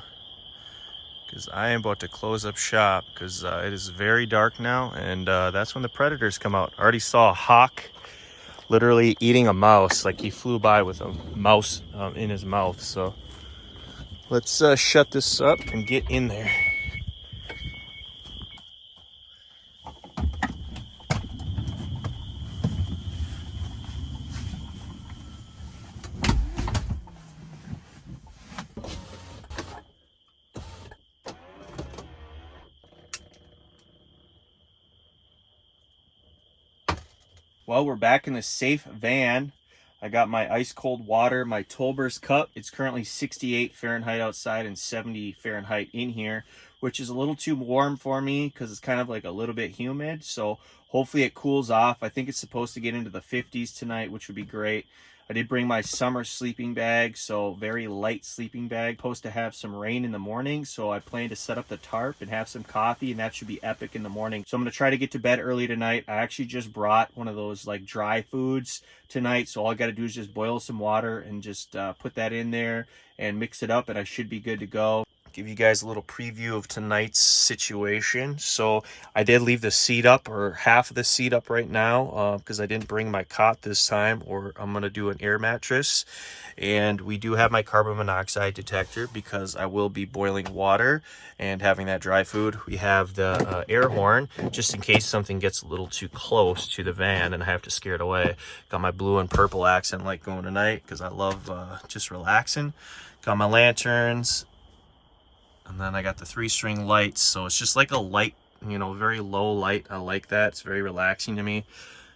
because I am about to close up shop because it is very dark now, and that's when the predators come out. I already saw a hawk literally eating a mouse. Like, he flew by with a mouse in his mouth. So let's shut this up and get in there. Well, we're back in the safe van. I got my ice cold water, my Tolber's cup. It's currently 68 Fahrenheit outside and 70 Fahrenheit in here, which is a little too warm for me because it's kind of like a little bit humid. So hopefully it cools off. I think it's supposed to get into the 50s tonight, which would be great. I did bring my summer sleeping bag, so very light sleeping bag. Supposed to have some rain in the morning, so I plan to set up the tarp and have some coffee, and that should be epic in the morning. So I'm going to try to get to bed early tonight. I actually just brought one of those like dry foods tonight, so all I got to do is just boil some water and just put that in there and mix it up, and I should be good to go. Give you guys a little preview of tonight's situation. So I did leave the seat up, or half of the seat up right now, because I didn't bring my cot this time, or I'm going to do an air mattress. And we do have my carbon monoxide detector because I will be boiling water and having that dry food. We have the air horn just in case something gets a little too close to the van and I have to scare it away. Got my blue and purple accent light going tonight because I love just relaxing. Got my lanterns. And then I got the 3-string lights, so it's just like a light, you know, very low light. I like that. It's very relaxing to me.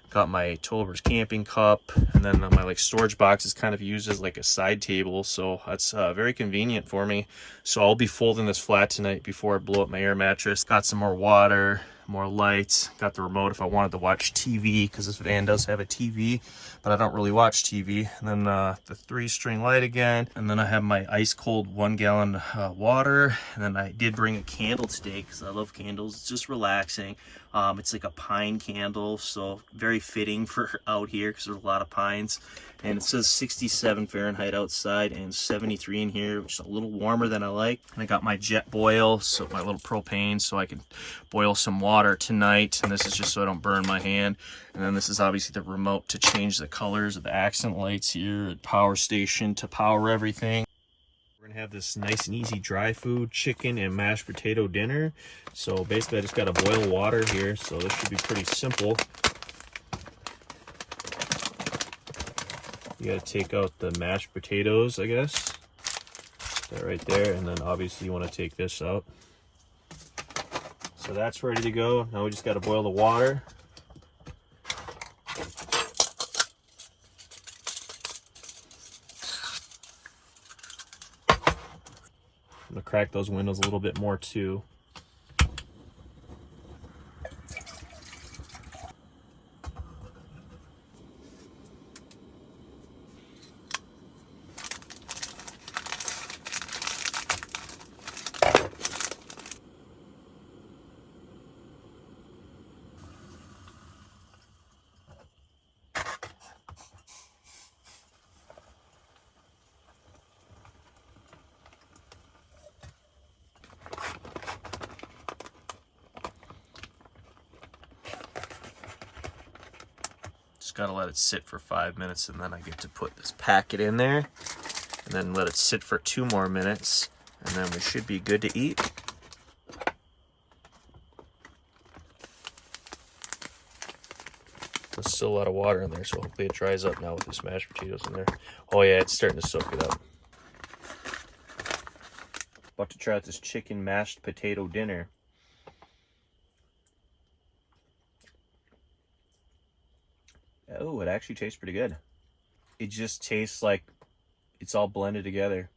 Got my Tolber's camping cup, and then my like storage box is kind of used as like a side table, so that's very convenient for me. So I'll be folding this flat tonight before I blow up my air mattress. Got some more water, more lights. Got the remote if I wanted to watch TV, because this van does have a TV, but I don't really watch TV. And then the 3-string light again, and then I have my ice cold 1-gallon water. And then I did bring a candle today because I love candles. It's just relaxing. It's like a pine candle, so very fitting for out here because there's a lot of pines. And it says 67 Fahrenheit outside and 73 in here, which is a little warmer than I like. And I got my jet boil, so my little propane, so I can boil some water tonight. And this is just so I don't burn my hand. And then this is obviously the remote to change the colors of the accent lights here at power station to power everything. We're gonna have this nice and easy dry food, chicken and mashed potato dinner. So basically I just gotta boil water here, so this should be pretty simple. You gotta take out the mashed potatoes, I guess. That right there, and then obviously you wanna take this out. So that's ready to go. Now we just gotta boil the water. I'm gonna crack those windows a little bit more too. Just gotta let it sit for 5 minutes, and then I get to put this packet in there and then let it sit for 2 more minutes, and then we should be good to eat. There's still a lot of water in there, so hopefully it dries up now with the mashed potatoes in there. Oh yeah, it's starting to soak it up. About to try out this chicken mashed potato dinner. Oh, it actually tastes pretty good. It just tastes like it's all blended together.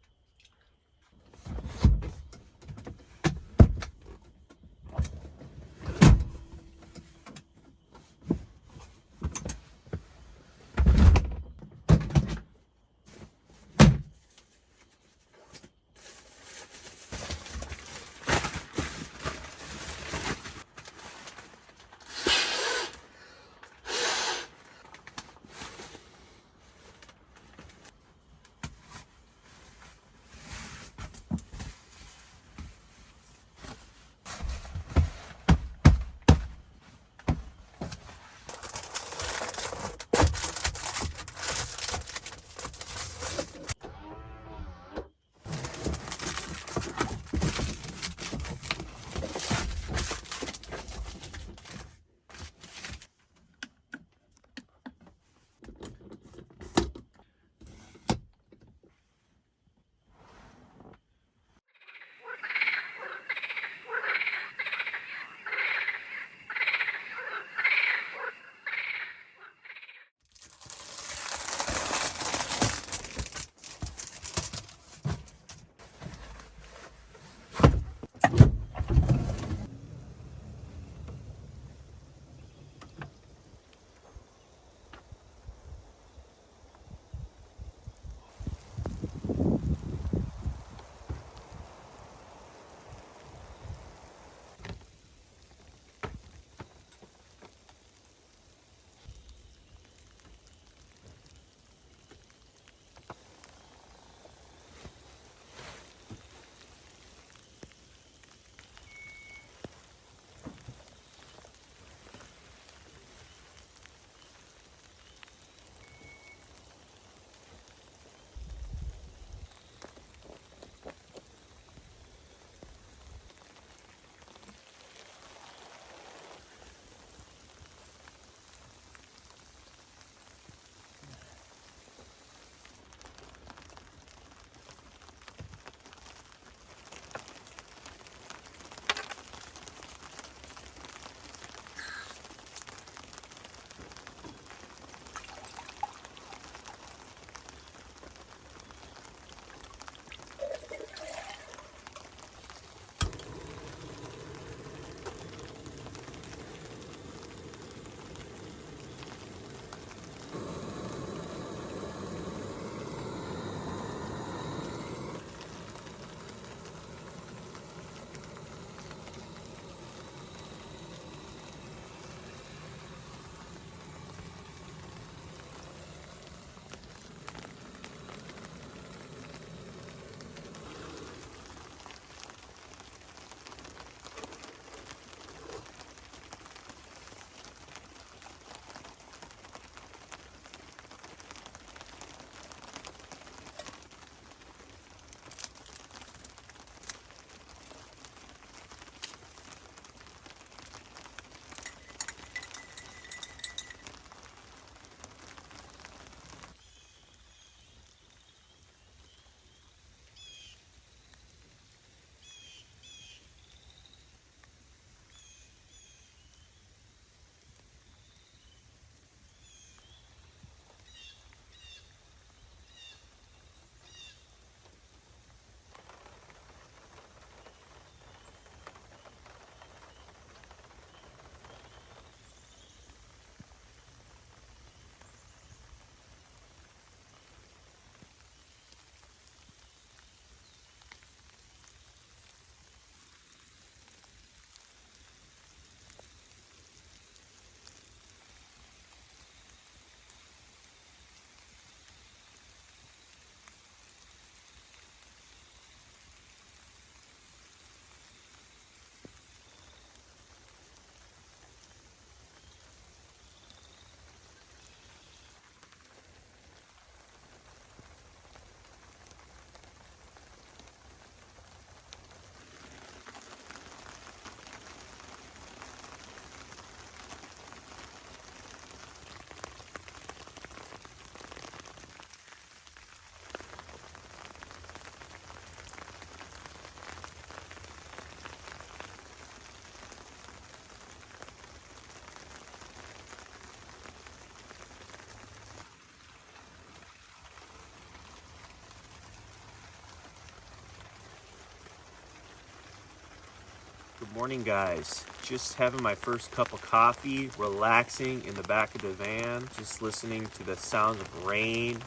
Morning, guys. Just having my first cup of coffee, relaxing in the back of the van, just listening to the sounds of rain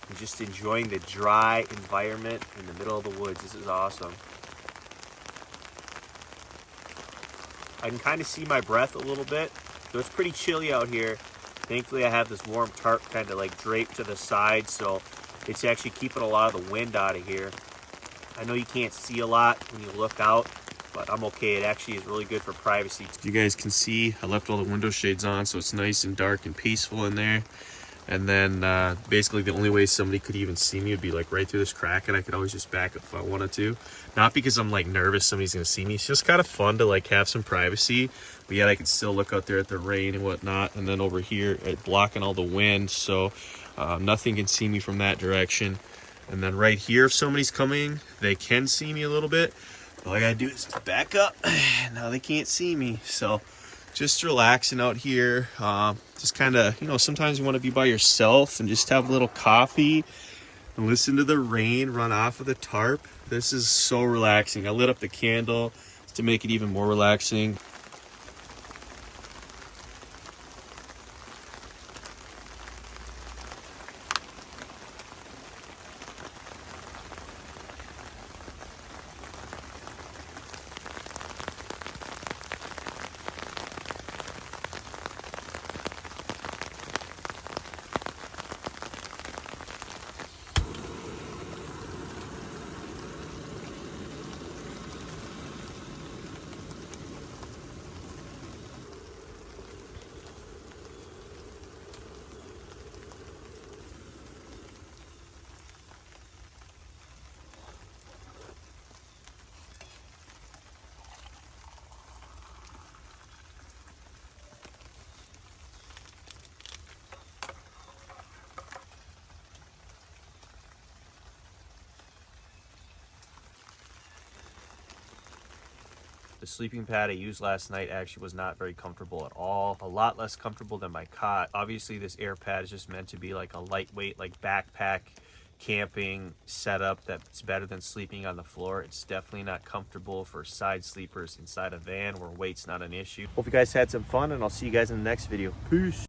and just enjoying the dry environment in the middle of the woods. This is awesome. I can kind of see my breath a little bit, so it's pretty chilly out here. Thankfully, I have this warm tarp kind of like draped to the side, so it's actually keeping a lot of the wind out of here. I know you can't see a lot when you look out, but I'm okay. It actually is really good for privacy. You guys can see I left all the window shades on, so it's nice and dark and peaceful in there. And then basically the only way somebody could even see me would be like right through this crack, and I could always just back up if I wanted to. Not because I'm like nervous somebody's gonna see me. It's just kind of fun to like have some privacy, but yet I can still look out there at the rain and whatnot. And then over here, it's blocking all the wind, so nothing can see me from that direction. And then right here, if somebody's coming, they can see me a little bit. All I gotta do is back up. Now they can't see me. So just relaxing out here. Just kind of, you know, sometimes you want to be by yourself and just have a little coffee and listen to the rain run off of the tarp. This is so relaxing. I lit up the candle to make it even more relaxing. The sleeping pad I used last night actually was not very comfortable at all. A lot less comfortable than my cot. Obviously, this air pad is just meant to be like a lightweight, like backpack camping setup that's better than sleeping on the floor. It's definitely not comfortable for side sleepers inside a van where weight's not an issue. Hope you guys had some fun, and I'll see you guys in the next video. Peace.